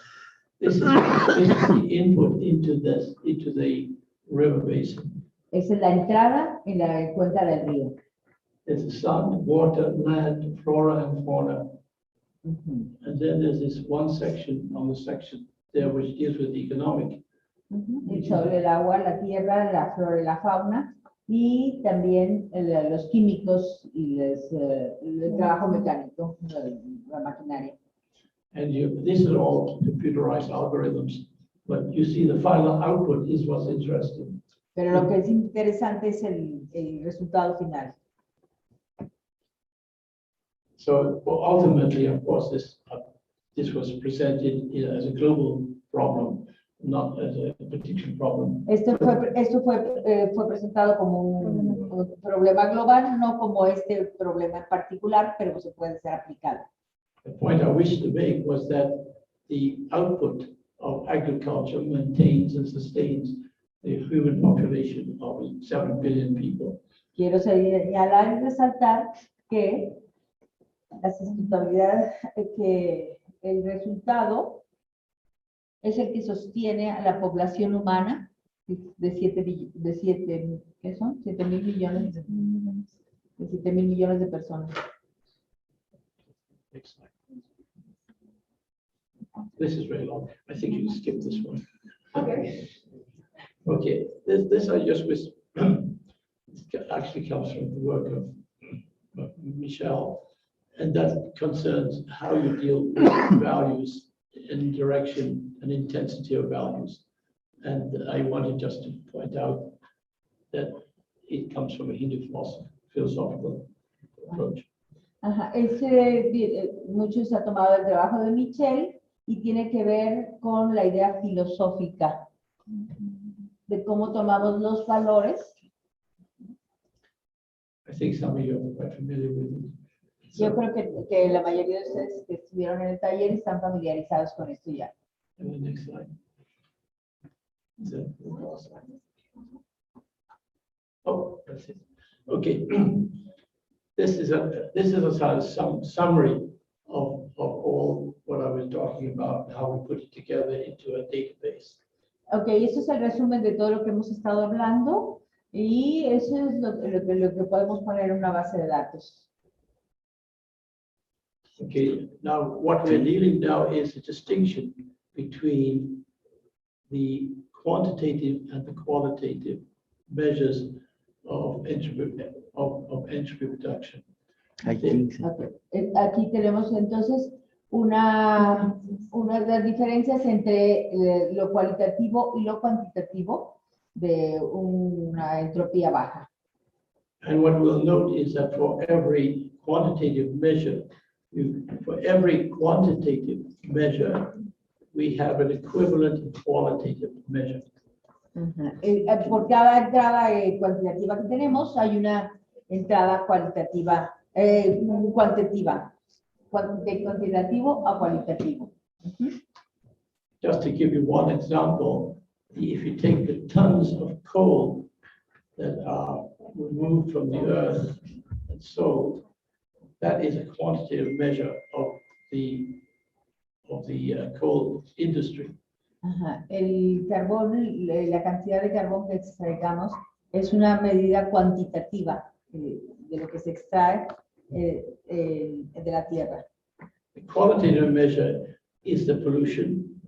B: this is the input into the river basin.
H: esa es la entrada en la cuenca del río.
B: There's the sun, water, land, flora, and fauna. And then there's this one section on the section there which deals with the economic.
H: Y sobre el agua, la tierra, la flora y la fauna, y también los químicos y el trabajo mecánico, la maquinaria.
B: And this is all computerized algorithms, but you see the final output is what's interesting.
H: Pero lo que es interesante es el resultado final.
B: So ultimately, of course, this was presented as a global problem, not as a particular problem.
H: Esto fue presentado como un problema global, no como este problema en particular, pero se puede ser aplicado.
B: The point I wish to make was that the output of agriculture maintains and sustains the human population of 7 billion people.
H: Quiero señalar y resaltar que la sustentabilidad, que el resultado es el que sostiene a la población humana de 7 mil millones de personas.
B: Next slide. This is very long. I think you can skip this one.
H: Okay.
B: Okay, this I just was actually comes from the work of Michelle, and that concerns how you deal with values and direction and intensity of values. And I wanted just to point out that it comes from a Hindu philosophical approach.
H: Ajá. Mucho se ha tomado el trabajo de Michelle y tiene que ver con la idea filosófica de cómo tomamos los valores.
B: I think some of you are quite familiar with it.
H: Yo creo que la mayoría de ustedes que estuvieron en el taller están familiarizados con esto ya.
B: And the next slide. Oh, that's it. Okay. This is a summary of all what I was talking about, how we put it together into a database.
H: Ok, eso es el resumen de todo lo que hemos estado hablando y eso es lo que podemos poner en una base de datos.
B: Okay, now what we're dealing now is a distinction between the quantitative and the qualitative measures of entropy reduction.
H: Okay. Aquí tenemos entonces una de las diferencias entre lo cualitativo y lo cuantitativo de una entropía baja.
B: And what we'll note is that for every quantitative measure, we have an equivalent qualitative measure.
H: Por cada entrada cuantitativa que tenemos, hay una entrada cualitativa, cuantitativa, de cuantitativo a cualitativo.
B: Just to give you one example, if you take the tons of coal that are removed from the earth and sold, that is a quantitative measure of the coal industry.
H: El carbón, la cantidad de carbón que extraigamos es una medida cuantitativa de lo que se extrae de la tierra.
B: The qualitative measure is the pollution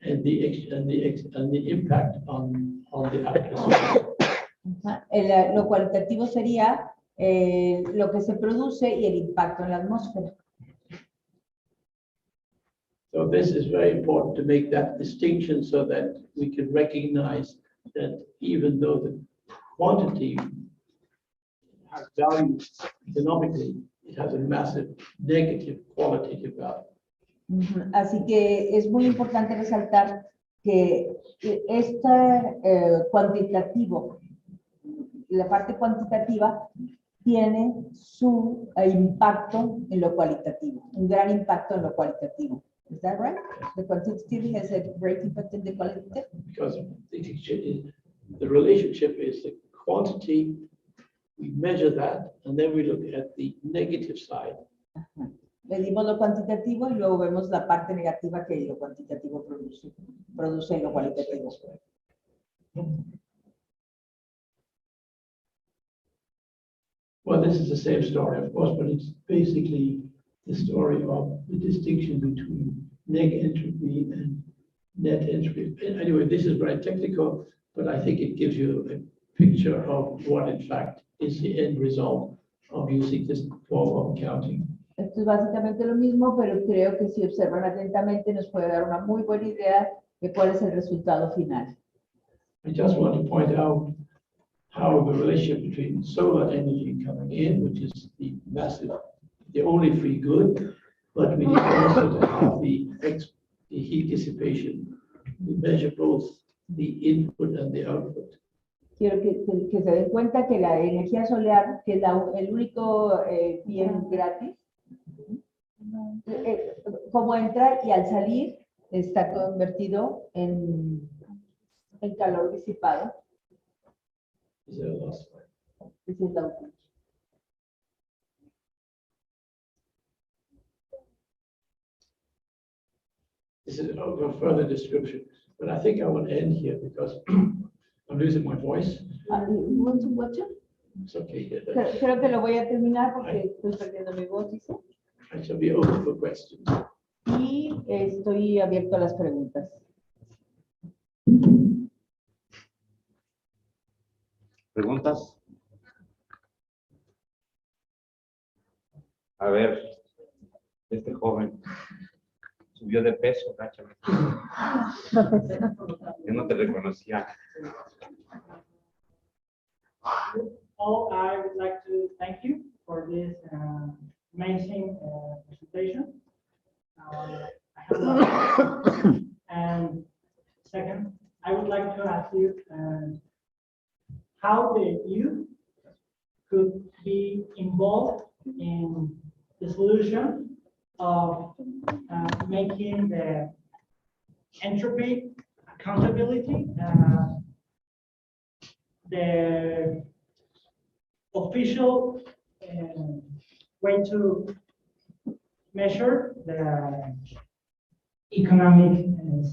B: and the impact on the atmosphere.
H: Lo cualitativo sería lo que se produce y el impacto en la atmósfera.
B: So this is very important to make that distinction so that we can recognize that even though the quantity has value economically, it has a massive negative qualitative value.
H: Así que es muy importante resaltar que este cuantitativo, la parte cuantitativa, tiene su impacto en lo cualitativo, un gran impacto en lo cualitativo. Is that right? The quantitative has a great impact in the qualitative?
B: Because the relationship is the quantity, we measure that, and then we look at the negative side.
H: Medimos lo cuantitativo y luego vemos la parte negativa que lo cuantitativo produce en lo cualitativo.
B: Well, this is the same story, of course, but it's basically the story of the distinction between neg entropy and net entropy. Anyway, this is very technical, but I think it gives you a picture of what, in fact, is the end result of using this form of accounting.
H: Esto es básicamente lo mismo, pero creo que si observan atentamente nos puede dar una muy buena idea de cuál es el resultado final.
B: I just want to point out how the relationship between solar energy coming in, which is the massive, the only free good, but we need also to have the heat dissipation. We measure both the input and the output.
H: Quiero que se den cuenta que la energía solar, que es el único bien gratis, como entra y al salir está convertido en calor disipado.
B: Is there a last one?
H: Ese es la última.
B: This is a further description, but I think I will end here because I'm losing my voice.
H: You want to watch it?
B: It's okay.
H: Creo que lo voy a terminar porque estoy perdiendo mi voz, dice.
B: I shall be open for questions.
H: Y estoy abierto a las preguntas.
E: ¿Preguntas?
A: A ver, este joven subió de peso, cáchame. Yo no te reconocía.
I: Oh, I would like to thank you for this amazing presentation. I have a lot of questions. And second, I would like to ask you how the youth could be involved in the solution of making the entropy accountability the official way to measure the economic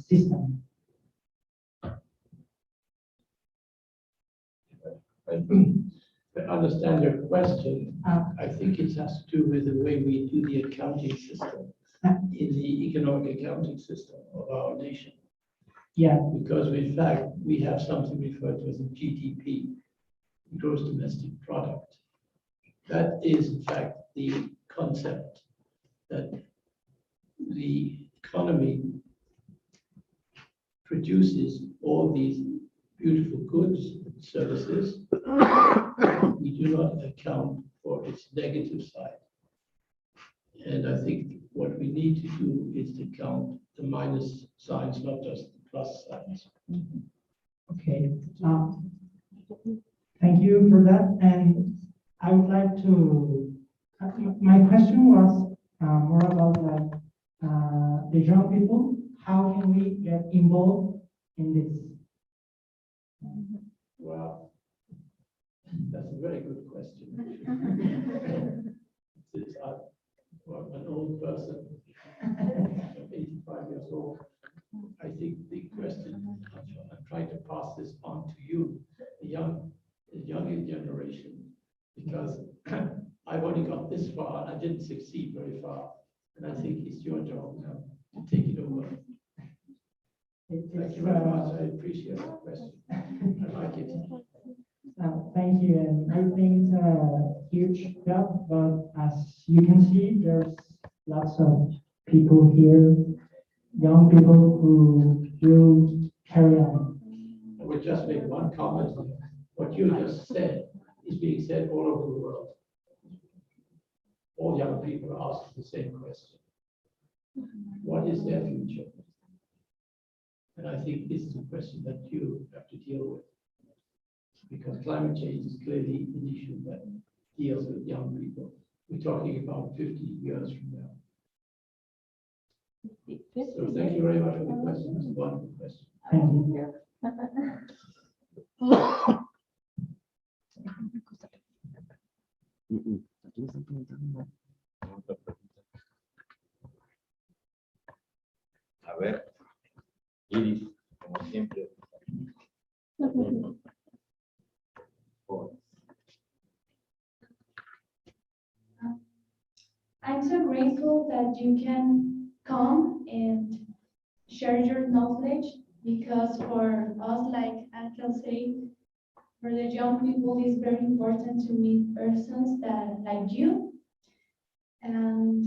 I: system.
B: I understand your question. I think it has to do with the way we do the accounting system in the economic accounting system of our nation.
F: Yeah,
B: Because in fact, we have something referred to as a GDP, gross domestic product. That is in fact the concept that the economy produces all these beautiful goods, services. We do not account for its negative side. And I think what we need to do is to count the minus signs, not just the plus signs.
F: okay. Thank you for that. And I would like to, my question was more about the young people. How can we get involved in this?
B: Well, that's a very good question. Since I'm an old person, I'm 85 years old, I think the question, I'm trying to pass this on to you, the younger generation, because I've only got this far, I didn't succeed very far, and I think it's your job now to take it over. Thank you very much, I appreciate the question, I like it.
F: Thank you, and I think it's a huge job, but as you can see, there's lots of people here, young people who will carry on.
B: I would just make one comment. What you just said is being said all over the world. All young people are asking the same question. What is their future? And I think this is a question that you have to deal with. Because climate change is clearly an issue that deals with young people. We're talking about 50 years from now. So thank you very much for the question. It's a wonderful question.
F: Thank you.
A: A ver, Iris, como siempre.
J: I'm so grateful that you can come and share your knowledge, because for us, like I can say, for the young people, it's very important to meet persons that like you. And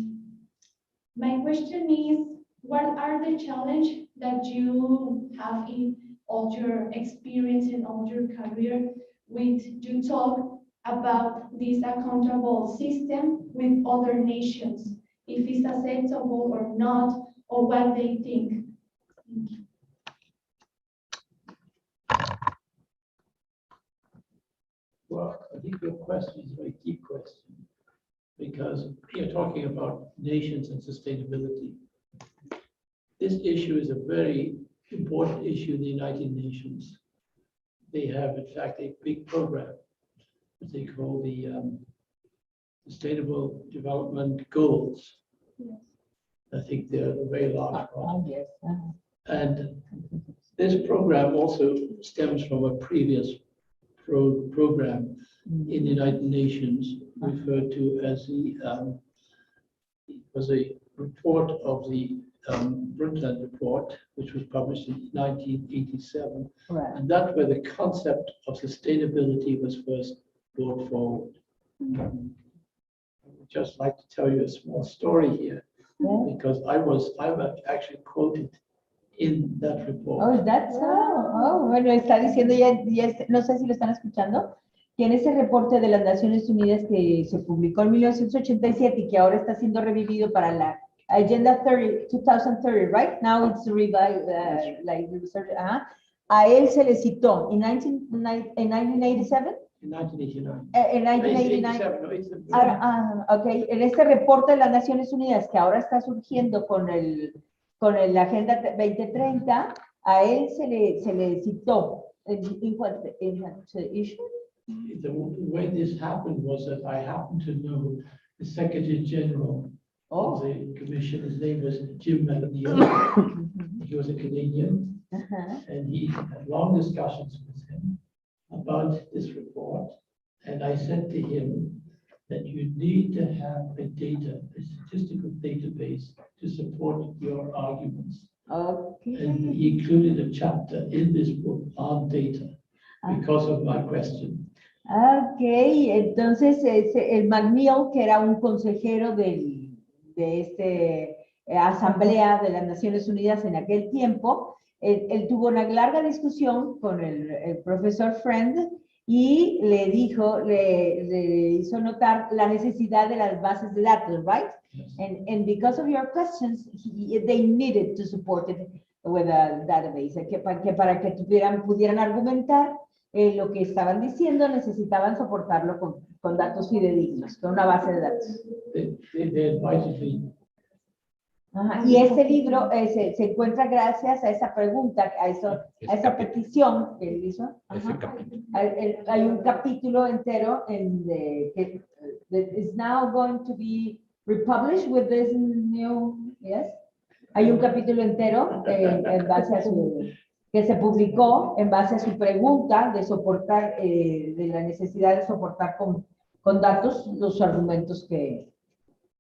J: my question is, what are the challenges that you have in all your experience and all your career with you talk about this accountable system with other nations, if it's acceptable or not, or what they think? Thank you.
B: Well, I think your question is a very deep question, because you're talking about nations and sustainability. This issue is a very important issue in the United Nations. They have, in fact, a big program that they call the Sustainable Development Goals.
H: Yes.
B: I think they're a very large one.
H: Yes.
B: And this program also stems from a previous program in the United Nations, referred to as the, it was a report of the Brundtland Report, which was published in 1987.
H: Right.
B: And that's where the concept of sustainability was first brought forward. I would just like to tell you a small story here, because I'm actually quoted in that report.
H: Oh, is that so? Oh, bueno, está diciendo no sé si lo están escuchando, que en ese reporte de las Naciones Unidas que se publicó en 1987 y que ahora está siendo revivido para la Agenda 2030, right? Now it's revived, like research, a él se le citó en 1987.
B: In 1989.
H: En 1989.
B: 87,
H: Ok, en este reporte de las Naciones Unidas que ahora está surgiendo con la Agenda 2030, a él se le citó. In what issue?
B: The way this happened was that I happened to know the Secretary General of the Commission. His name was Jim McNeil. He was a Canadian, and he had long discussions with him about this report. And I said to him that you need to have a statistical database to support your arguments.
H: Okay.
B: And he included a chapter in this book on data because of my question.
H: Ok, entonces el McNeil, que era un consejero de Asamblea de las Naciones Unidas en aquel tiempo, él tuvo una larga discusión con el profesor Friend y le dijo, le hizo notar la necesidad de las bases de datos, right? And because of your questions, they needed to support it with a database, que para que pudieran argumentar lo que estaban diciendo, necesitaban soportarlo con datos fidedignos, con una base de datos.
B: They invited me.
H: Ajá. Y este libro se encuentra gracias a esa pregunta, a esa petición que él hizo.
A: Ese capítulo.
H: Hay un capítulo entero que is now going to be republished with this new, yes. Hay un capítulo entero en base a que se publicó en base a su pregunta de soportar, de la necesidad de soportar con datos los argumentos que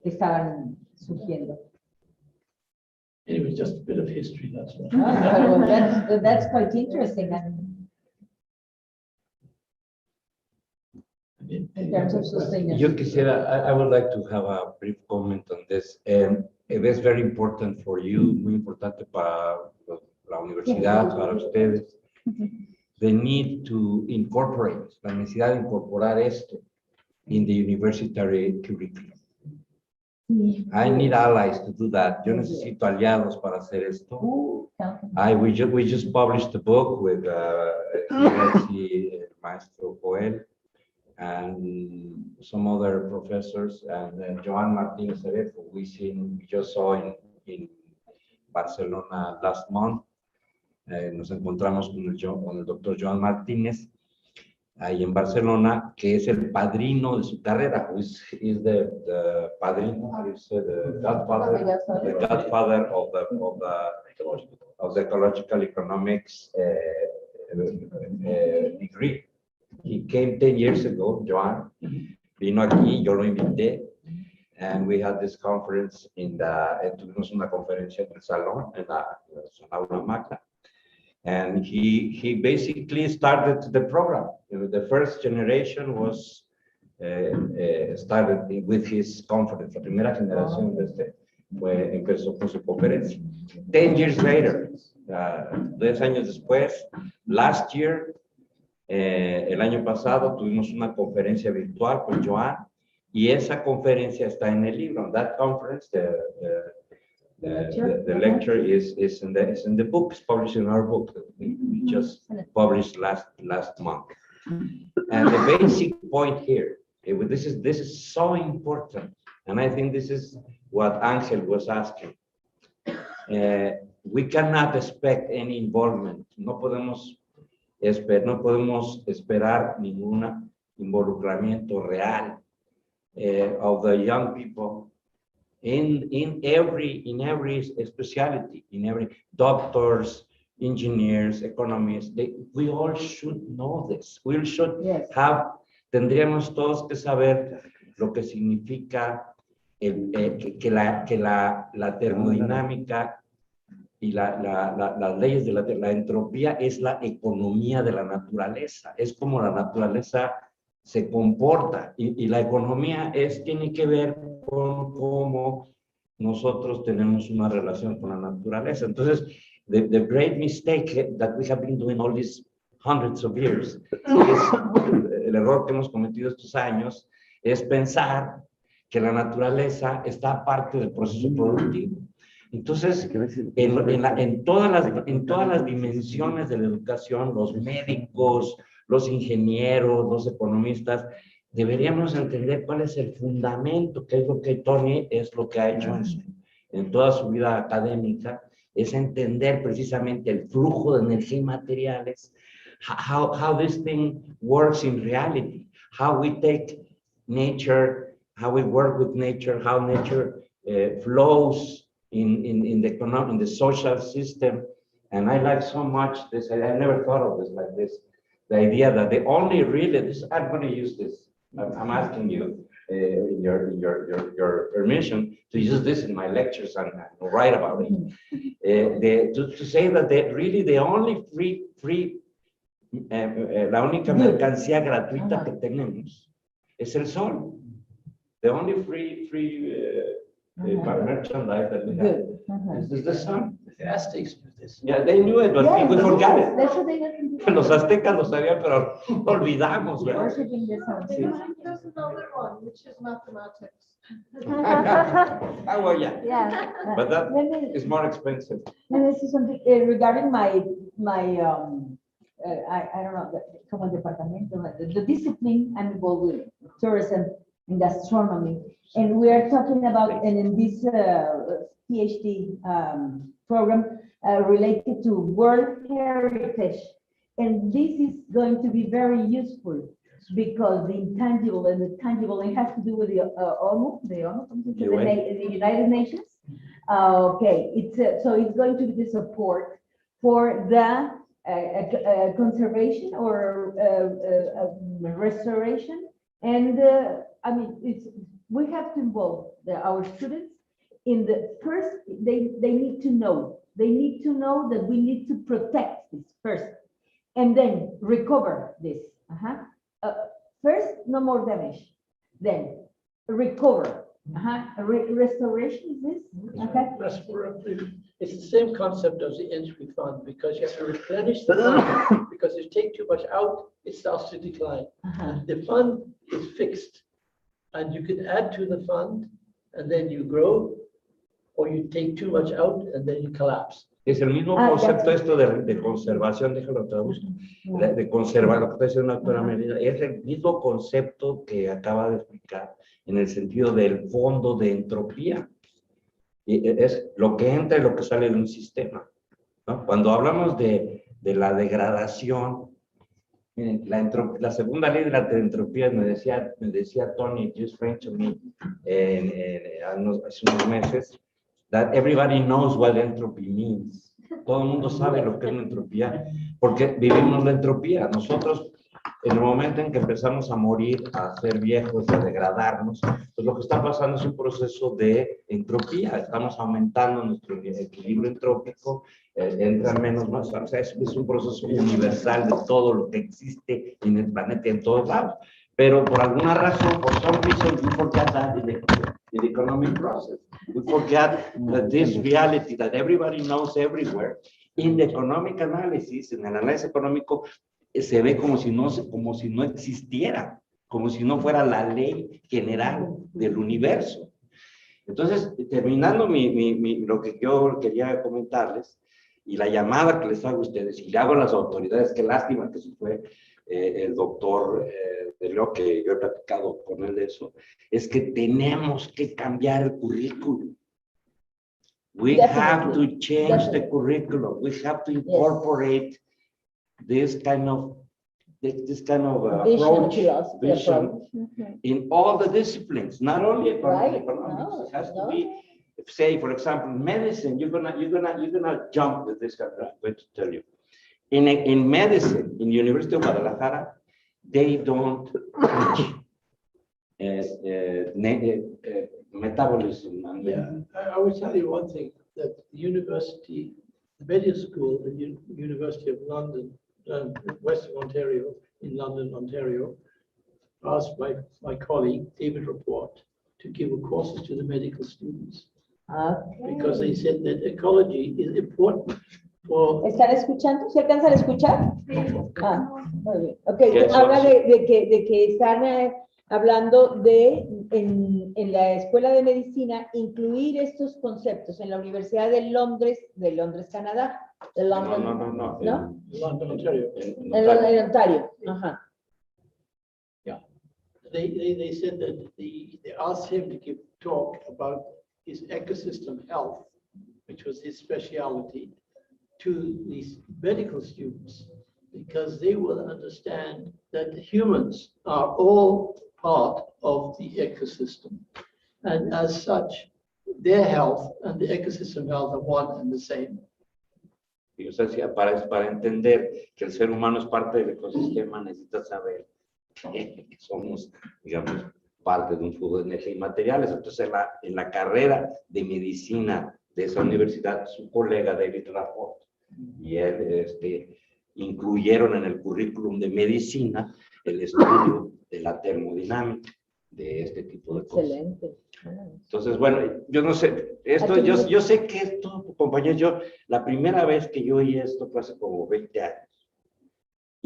H: estaban surgiendo.
B: Anyway, just a bit of history, that's all.
H: Well, that's quite interesting. In terms of sustainability.
A: Yo quisiera, I would like to have a brief comment on this. It is very important for you, muy importante para la universidad, para ustedes. The need to incorporate, la necesidad de incorporar esto in the university curriculum. I need allies to do that. Yo necesito aliados para hacer esto. We just published a book with Maestro Joel and some other professors, and Joan Martinez, who we just saw in Barcelona last month. Nos encontramos con el doctor Joan Martínez ahí en Barcelona, que es el padrino de su carrera, is the padrino, the godfather of the ecological economics degree. He came 10 years ago, Joan, vino aquí, yo lo invité, and we had this conference tuvimos una conferencia en el salón, en la Aula Amplia. And he basically started the program. The first generation was started with his conference. La primera generación empezó con su conferencia. 10 years later, 10 años después, last year, el año pasado, tuvimos una conferencia virtual con Joan, y esa conferencia está en el libro. That conference, the lecture is in the book. It's published in our book that we just published last month. And the basic point here, this is so important, and I think this is what Angel was asking. We cannot expect any involvement. No podemos esperar ningún involucramiento real of the young people in every specialty, in every doctors, engineers, economists. We all should know this. We should tendríamos todos que saber lo que significa que la termodinámica y las leyes de la entropía es la economía de la naturaleza. Es como la naturaleza se comporta, y la economía tiene que ver con cómo nosotros tenemos una relación con la naturaleza. Entonces, the great mistake that we have been doing all these hundreds of years, el error que hemos cometido estos años, es pensar que la naturaleza está parte del proceso productivo. Entonces, en todas las dimensiones de la educación, los médicos, los ingenieros, los economistas, deberíamos entender cuál es el fundamento, que es lo que Tony es lo que ha hecho en toda su vida académica, es entender precisamente el flujo de energía y materiales, how this thing works in reality, how we take nature, how we work with nature, how nature flows in the social system. And I like so much this, I never thought of this like this. The idea that I'm going to use this, I'm asking you, in your permission to use this in my lectures and write about it. To say that really the only la única mercancía gratuita que tenemos es el sol. The only free merchandise that we have is the sun.
B: The Aztecs knew this.
A: Yeah, they knew it, but we forgot it.
H: That's what they were
A: Los aztecas lo sabían, pero olvidamos, ¿verdad?
H: worshiping the sun.
A: Sí.
G: There's another one, which is mathematics.
A: Ah, well, yeah,
H: Yeah.
A: but that
H: Let me-
A: is more expensive.
H: Let me see something regarding my I don't know, como el departamento, the discipline I'm involved with, tourism and gastronomy. And we are talking about, and in this PhD program related to World Heritage. And this is going to be very useful because the intangible and the tangible, it has to do with the ONU, the United Nations. Okay, so it's going to be the support for the conservation or restoration. And I mean, we have to involve our students in the first, they need to know that we need to protect this first and then recover this. First, no more damage, then recover. Restoration is this? Okay.
B: It's the same concept as the entry fund, because you have to replenish the fund, because if you take too much out, it starts to decline. The fund is fixed, and you can add to the fund, and then you grow, or you take too much out, and then you collapse.
A: Es el mismo concepto esto de conservación, déjalo traduzco, de conservar, lo que está diciendo la doctora Merida, es el mismo concepto que acaba de explicar en el sentido del fondo de entropía. Y es lo que entra y lo que sale de un sistema, ¿no? Cuando hablamos de la degradación, la segunda ley de la entropía me decía Tony, just friend to me, hace unos meses, that everybody knows what entropy means. Todo el mundo sabe lo que es la entropía, porque vivimos la entropía. Nosotros, en el momento en que empezamos a morir, a ser viejos, a degradarnos, pues lo que está pasando es un proceso de entropía. Estamos aumentando nuestro equilibrio entrópico, entran menos más. O sea, es un proceso universal de todo lo que existe en el planeta y en todos lados. Pero por alguna razón, for some reason, we forget that in the economic process. We forget that this reality that everybody knows everywhere, in the economic analysis, en el análisis económico, se ve como si no existiera, como si no fuera la ley general del universo. Entonces, terminando lo que yo quería comentarles, y la llamada que les hago a ustedes, y le hago a las autoridades, qué lástima que se fue el doctor de lo que yo he platicado con él de eso, es que tenemos que cambiar el currículum. We have to change the curriculum. We have to incorporate this kind of approach, vision in all the disciplines, not only economics.
H: No,
A: It has to be, say, for example, medicine. You're gonna jump with this. I'm going to tell you. In medicine, in the University of Guadalajara, they don't teach metabolism.
B: I will tell you one thing, that the university, the medical school, the University of London, Western Ontario, in London, Ontario, asked my colleague, David Report, to give courses to the medical students. Because they said that ecology is important for...
H: ¿Están escuchando? ¿Se alcanzan a escuchar? Muy bien. Ok,
A: Yes,
H: habla
A: yes.
H: de que están hablando de, en la Escuela de Medicina, incluir estos conceptos en la Universidad de Londres, Canadá. De London,
A: No.
H: ¿no?
B: London, Ontario.
H: En Ontario. Ajá.
B: Yeah. They said that they asked him to give talk about his ecosystem health, which was his specialty, to these medical students, because they will understand that humans are all part of the ecosystem. And as such, their health and the ecosystem health are one and the same.
A: Y, o sea, para entender que el ser humano es parte del ecosistema, necesita saber que somos, digamos, parte de un flujo de energía y materiales. Entonces, en la carrera de medicina de esa universidad, su colega David Rapport y él incluyeron en el currículum de medicina el estudio de la termodinámica, de este tipo de cosas.
H: Excelente.
A: Entonces, bueno, yo no sé, yo sé que esto, compañeros, la primera vez que yo oí esto fue hace como 20 años.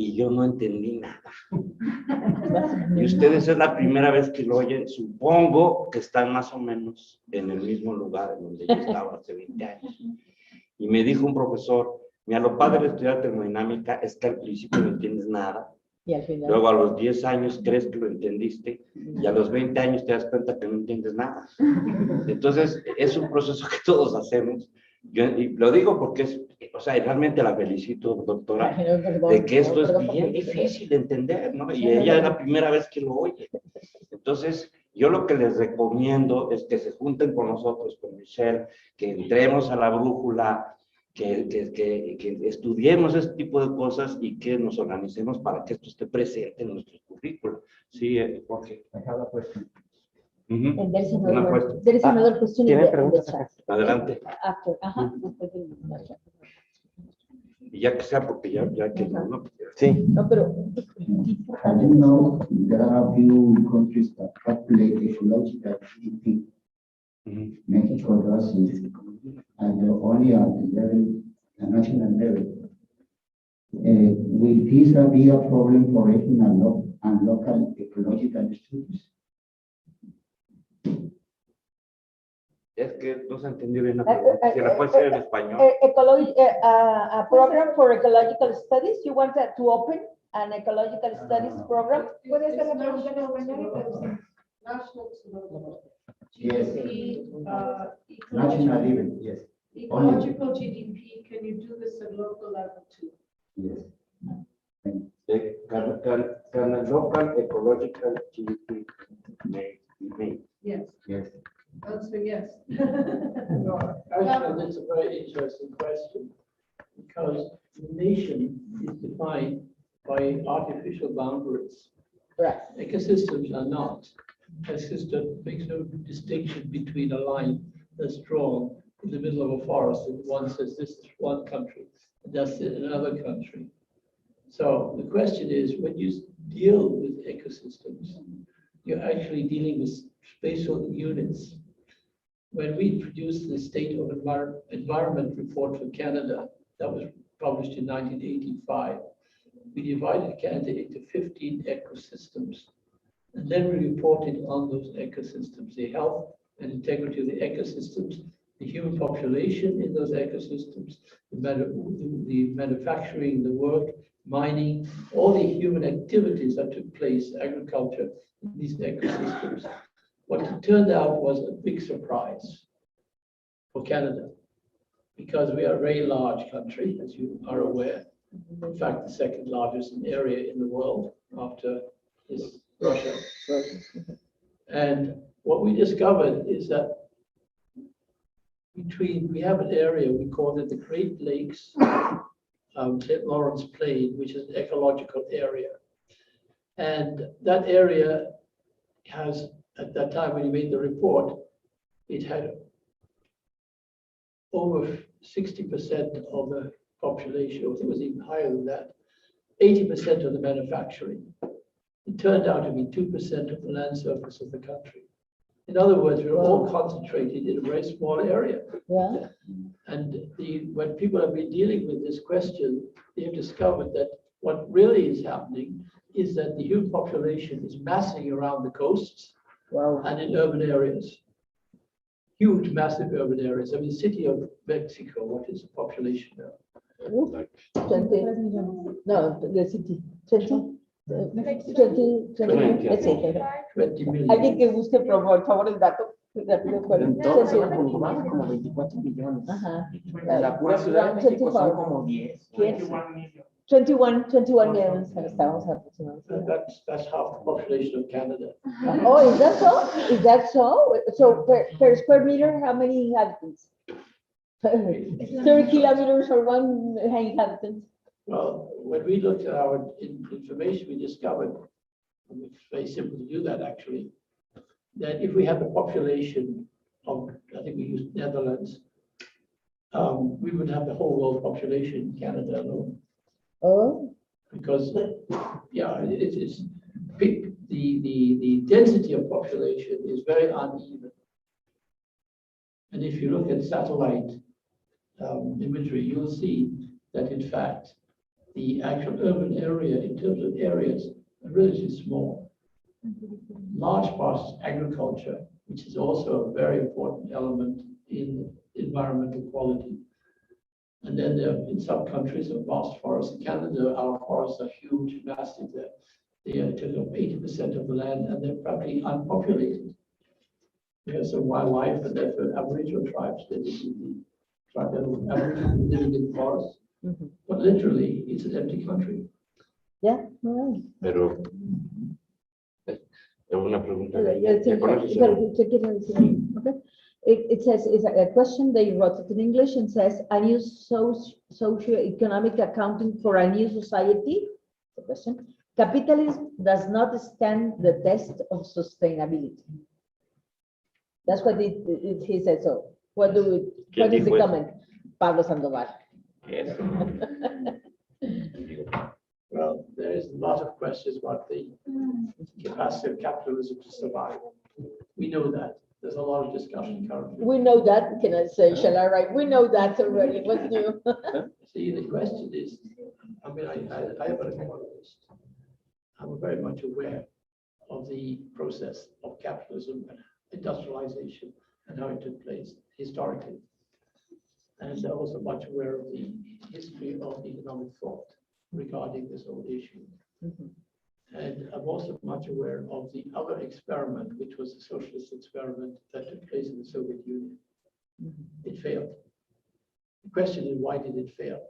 A: Y yo no entendí nada. Y ustedes es la primera vez que lo oyen, supongo que están más o menos en el mismo lugar en donde yo estaba hace 20 años. Y me dijo un profesor, mira, lo padre de estudiar termodinámica es que al principio no entiendes nada,
H: Y al final.
A: luego a los 10 años crees que lo entendiste, y a los 20 años te das cuenta que no entiendes nada. Entonces, es un proceso que todos hacemos. Y lo digo porque o sea, realmente la felicito, doctora, de que esto es bien difícil de entender, ¿no? Y ella es la primera vez que lo oye. Entonces, yo lo que les recomiendo es que se junten con nosotros, con Michelle, que entremos a la brújula, que estudiemos este tipo de cosas y que nos organicemos para que esto esté presente en nuestro currículo. Sí, Jorge.
H: And there's
A: Una
H: another,
A: cuestión.
H: there is another question in
E: ¿tienen
H: the
E: preguntas
H: chat.
A: Adelante.
H: After, después del chat.
A: Y ya que sea porque ya que no.
E: Sí.
H: No, pero
K: I don't know, there are a few countries that calculate ecological GDP. Mexico does it, and only at the national level. Will this be a problem for regional and local ecological studies?
A: Es que no se entendió bien la pregunta. Si la puede ser en español.
H: A program for ecological studies. You want to open an ecological studies program?
G: Puede ser la pregunta en español y traducir.
K: Yes.
G: Ecological
K: National level, yes.
G: GDP, can you do this at local level too?
K: Yes.
A: Can a local ecological GDP be made?
G: Yes.
K: Yes.
G: Answer yes.
B: No, actually, that's a very interesting question, because the nation is defined by artificial boundaries.
H: Right.
B: Ecosystems are not. A system makes no distinction between a line that's drawn in the middle of a forest, and one says this is one country, and that's in another country. So the question is, when you deal with ecosystems, you're actually dealing with spatial units. When we produced the State of Environment report for Canada, that was published in 1985, we divided Canada into 15 ecosystems. And then we reported on those ecosystems, the health and integrity of the ecosystems, the human population in those ecosystems, the manufacturing, the work, mining, all the human activities that took place, agriculture, in these ecosystems. What it turned out was a big surprise for Canada, because we are a very large country, as you are aware. In fact, the second largest in area in the world after is Russia. And what we discovered is that we have an area, we call it the Great Lakes, St. Lawrence Plain, which is an ecological area. And that area has, at that time when you made the report, it had over 60% of the population, I think it was even higher than that, 80% of the manufacturing. It turned out to be 2% of the land surface of the country. In other words, we're all concentrated in a very small area.
H: Yeah.
B: And when people have been dealing with this question, they have discovered that what really is happening is that the human population is massing around the coasts and in urban areas. Huge, massive urban areas. I mean, the city of Mexico, what is the population now?
H: 20. No, the city. 20. 20. Let's say.
B: 20 million.
H: Alguien que busque, por favor, el dato. Rápido, ¿cuál?
L: En toda la zona conurbana, como 24 millones.
H: Ajá.
L: En la pura Ciudad de México son como 10.
H: 21 million estábamos aproximadamente.
B: That's half the population of Canada.
H: Oh, is that so? Is that so? So per square meter, how many inhabitants? 30 kilometers for one inhabitant.
B: Well, when we looked at our information, we discovered, it's very simple to do that actually. that if we have a population of, I think we used Netherlands, we would have the whole world population in Canada alone.
H: Oh,
B: Because, yeah, it's big, the density of population is very uneven. And if you look at satellite imagery, you'll see that in fact, the actual urban area in terms of areas are relatively small. Large parts agriculture, which is also a very important element in environmental quality. And then there, in some countries, are vast forests. In Canada, our forests are huge, massive. They take up 80% of the land, and they're practically unpopulated. We have some wildlife, and therefore Aboriginal tribes live in the Aboriginal living in forests. But literally, it's an empty country.
H: yeah, all right.
A: Pero, es una pregunta.
H: Okay. It says, it's a question, they wrote it in English and says, a new socio-economic accounting for a new society? The question. Capitalism does not stand the test of sustainability. That's what he said. So what is the comment? Pablo Sandoval.
A: Yes.
B: Well, there is a lot of questions about the capacity of capitalism to survive. We know that. There's a lot of discussion currently.
H: We know that, can I say, shall I write? We know that already, what's new?
B: See, the question is, I mean, I am an economist. I'm very much aware of the process of capitalism and industrialization and how it took place historically. And I'm also much aware of the history of economic thought regarding this whole issue. And I'm also much aware of the other experiment, which was the socialist experiment that took place in the Soviet Union. It failed. The question is, why did it fail?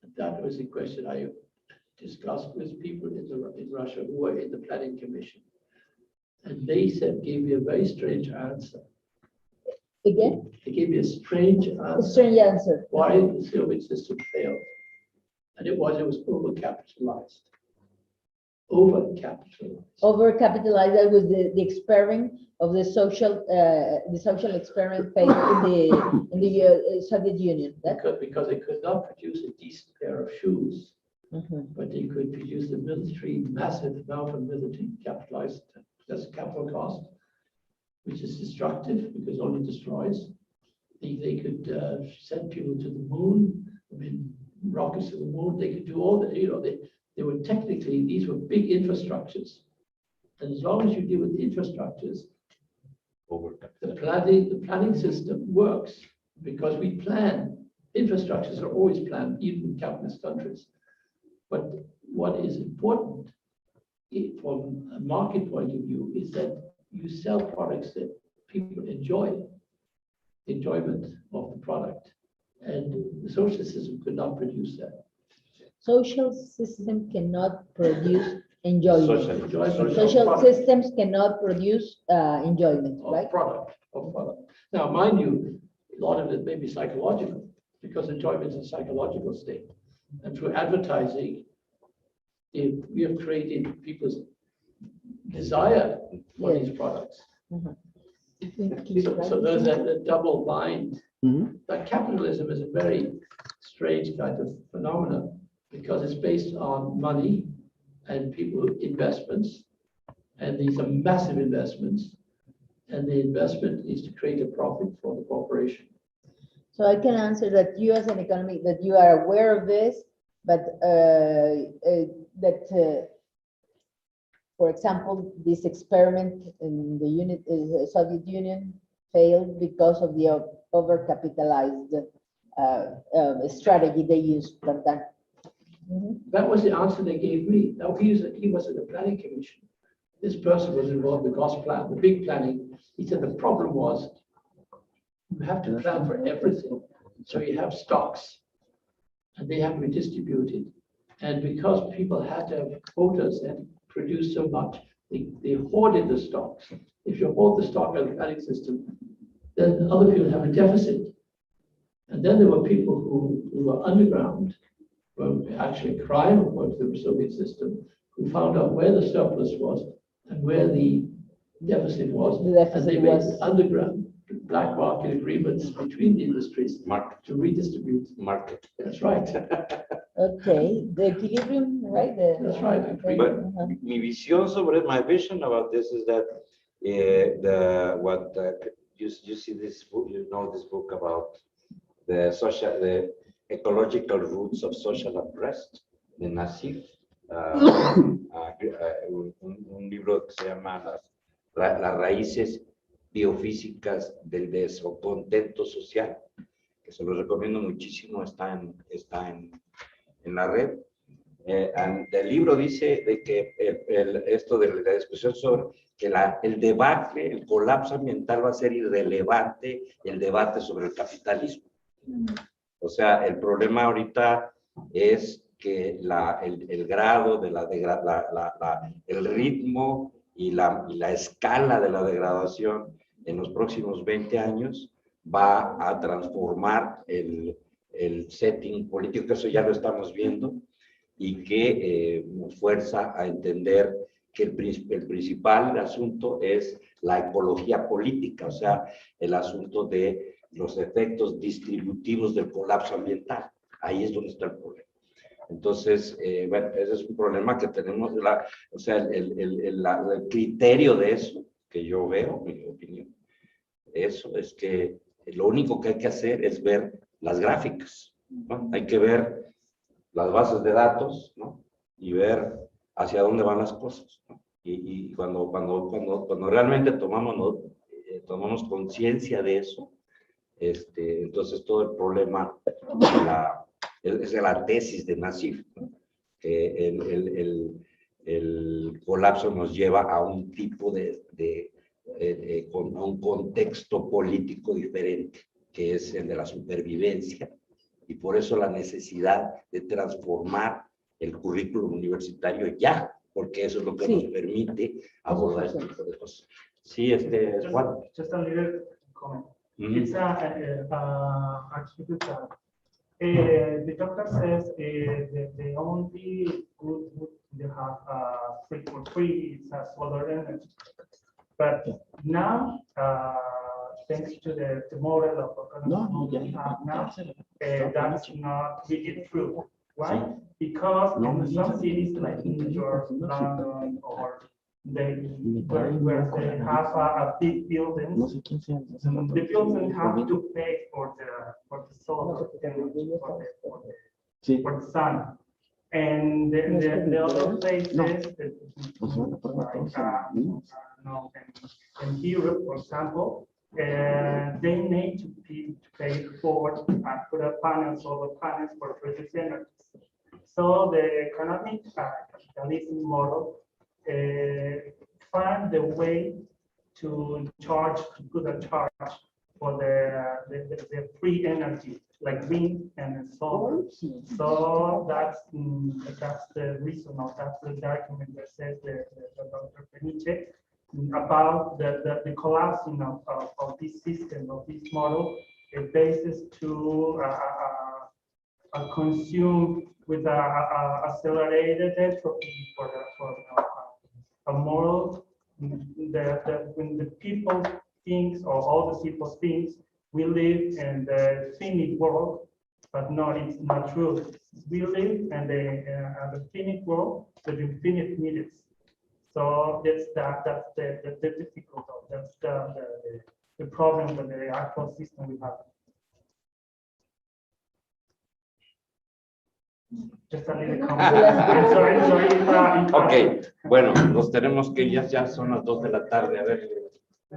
B: And that was the question I discussed with people in Russia who were in the planning commission. And they gave me a very strange answer.
H: Again?
B: They gave me a strange answer.
H: A strange answer.
B: Why the Soviet system failed. And it was overcapitalized.
H: Overcapitalized. That was the experiment of the social experiment phase in the Soviet Union.
B: Because they could not produce a decent pair of shoes, but they could produce a massive amount of military capitalized, that's capital cost, which is destructive because it only destroys. They could send people to the moon, I mean, rockets to the moon. They could do all the, they were technically, these were big infrastructures. And as long as you deal with infrastructures, the planning system works because we plan. Infrastructures are always planned, even in capitalist countries. But what is important from a market point of view is that you sell products that people enjoy, enjoyment of the product. And the social system could not produce that.
H: Social system cannot produce enjoyment.
B: Social
H: Social systems cannot produce enjoyment, right?
B: Product. Now, mind you, a lot of it may be psychological because enjoyment is a psychological state. And through advertising, we have created people's desire for these products. So there's that double bind. That capitalism is a very strange kind of phenomenon because it's based on money and people investments, and these are massive investments, and the investment is to create a profit for the corporation.
H: So I can answer that you as an economist, that you are aware of this, but for example, this experiment in the Soviet Union failed because of the overcapitalized strategy they used back then.
B: That was the answer they gave me. Now he was in the planning commission. This person was involved in the cost plan, the big planning. He said the problem was you have to plan for everything. So you have stocks and they have to be distributed. And because people had to have quotas and produce so much, they hoarded the stocks. If you hoard the stock of the planning system, then other people have a deficit. And then there were people who were underground, were actually a crime according to the Soviet system, who found out where the surplus was and where the deficit was.
H: The deficit
B: and they made
H: was.
B: underground black market agreements between the industries
A: Market.
B: to redistribute.
A: Market.
B: That's right.
H: Okay, the equilibrium, right?
B: That's right.
A: But mi visión sobre, my vision about this is that you see this book, you know this book about the ecological roots of social unrest de Nassif, un libro que se llama las raíces biofísicas del descontento social, que se lo recomiendo muchísimo, está en la red. El libro dice de que esto de la discusión sobre que el debate, el colapso ambiental va a ser irrelevante el debate sobre el capitalismo. O sea, el problema ahorita es que el grado de el ritmo y la escala de la degradación en los próximos 20 años va a transformar el setting político, que eso ya lo estamos viendo, y que nos fuerza a entender que el principal asunto es la ecología política, o sea, el asunto de los efectos distributivos del colapso ambiental. Ahí es donde está el problema. Entonces, bueno, ese es un problema que tenemos, o sea, el criterio de eso, que yo veo, mi opinión, eso es que lo único que hay que hacer es ver las gráficas, ¿no? Hay que ver las bases de datos, ¿no? Y ver hacia dónde van las cosas, ¿no? Y cuando realmente tomamos conciencia de eso, entonces todo el problema es la tesis de Nassif, ¿no? Que el colapso nos lleva a un tipo a un contexto político diferente, que es el de la supervivencia, y por eso la necesidad de transformar el currículum universitario ya, porque eso es lo que nos permite abordar este tipo de cosas. Sí, Juan.
I: Just a little comment. It's the doctor says the only good they have free for free is solar energy. But now, thanks to the model of economy we have now, that's not really true. Why? Because in some cities like New York, London, or where they have a big buildings, the buildings have to pay for the solar energy, for the sun. And the other places, in Europe, for example, they need to pay for put up solar panels for produce energy. So the economic capitalism model find the way to put a charge for the free energy, like wind and solar. So that's the reason, or that's the argument that says the Dr. Peniche about the collapsing of this system, of this model. It bases to consume with accelerated entropy for a model that when the people thinks, or all the people thinks, we live in the finite world, but no, it's not true. We live in the finite world with infinite needs. So that's the difficulty. That's the problem with the actual system we have. Just a little comment. Sorry.
A: Ok, bueno, nos tenemos que ir, ya son las 2 de la tarde, a ver.
M: I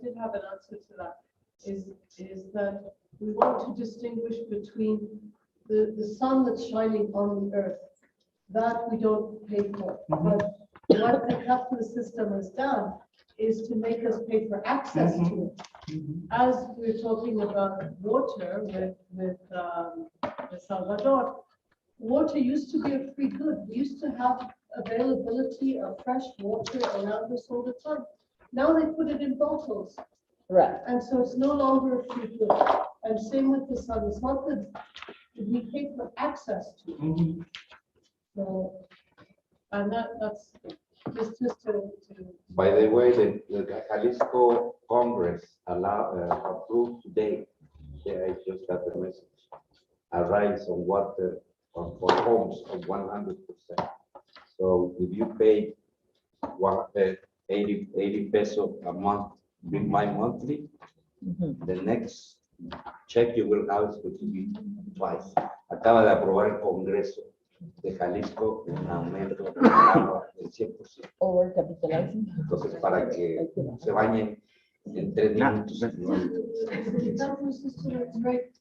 M: did have an answer to that, is that we want to distinguish between the sun that's shining on the earth, that we don't pay for. But what the capitalist system has done is to make us pay for access to it. As we're talking about water with Salvador, water used to be a free good. We used to have availability of fresh water around us all the time. Now they put it in bottles.
H: Right.
M: And so it's no longer a free good. And same with the sun. It's not that we pay for access to it. So, and that's Just to,
E: By the way, the Jalisco Congress approved today, yeah, I just got the message, a rise on water for homes of 100%. So if you pay 80 pesos a month, bi-monthly, the next check you will have is going to be twice. Acaba de aprobar el Congreso de Jalisco un aumento del agua del 100%. Entonces, para que se bañen en 3 minutos.
M: that was just, it's great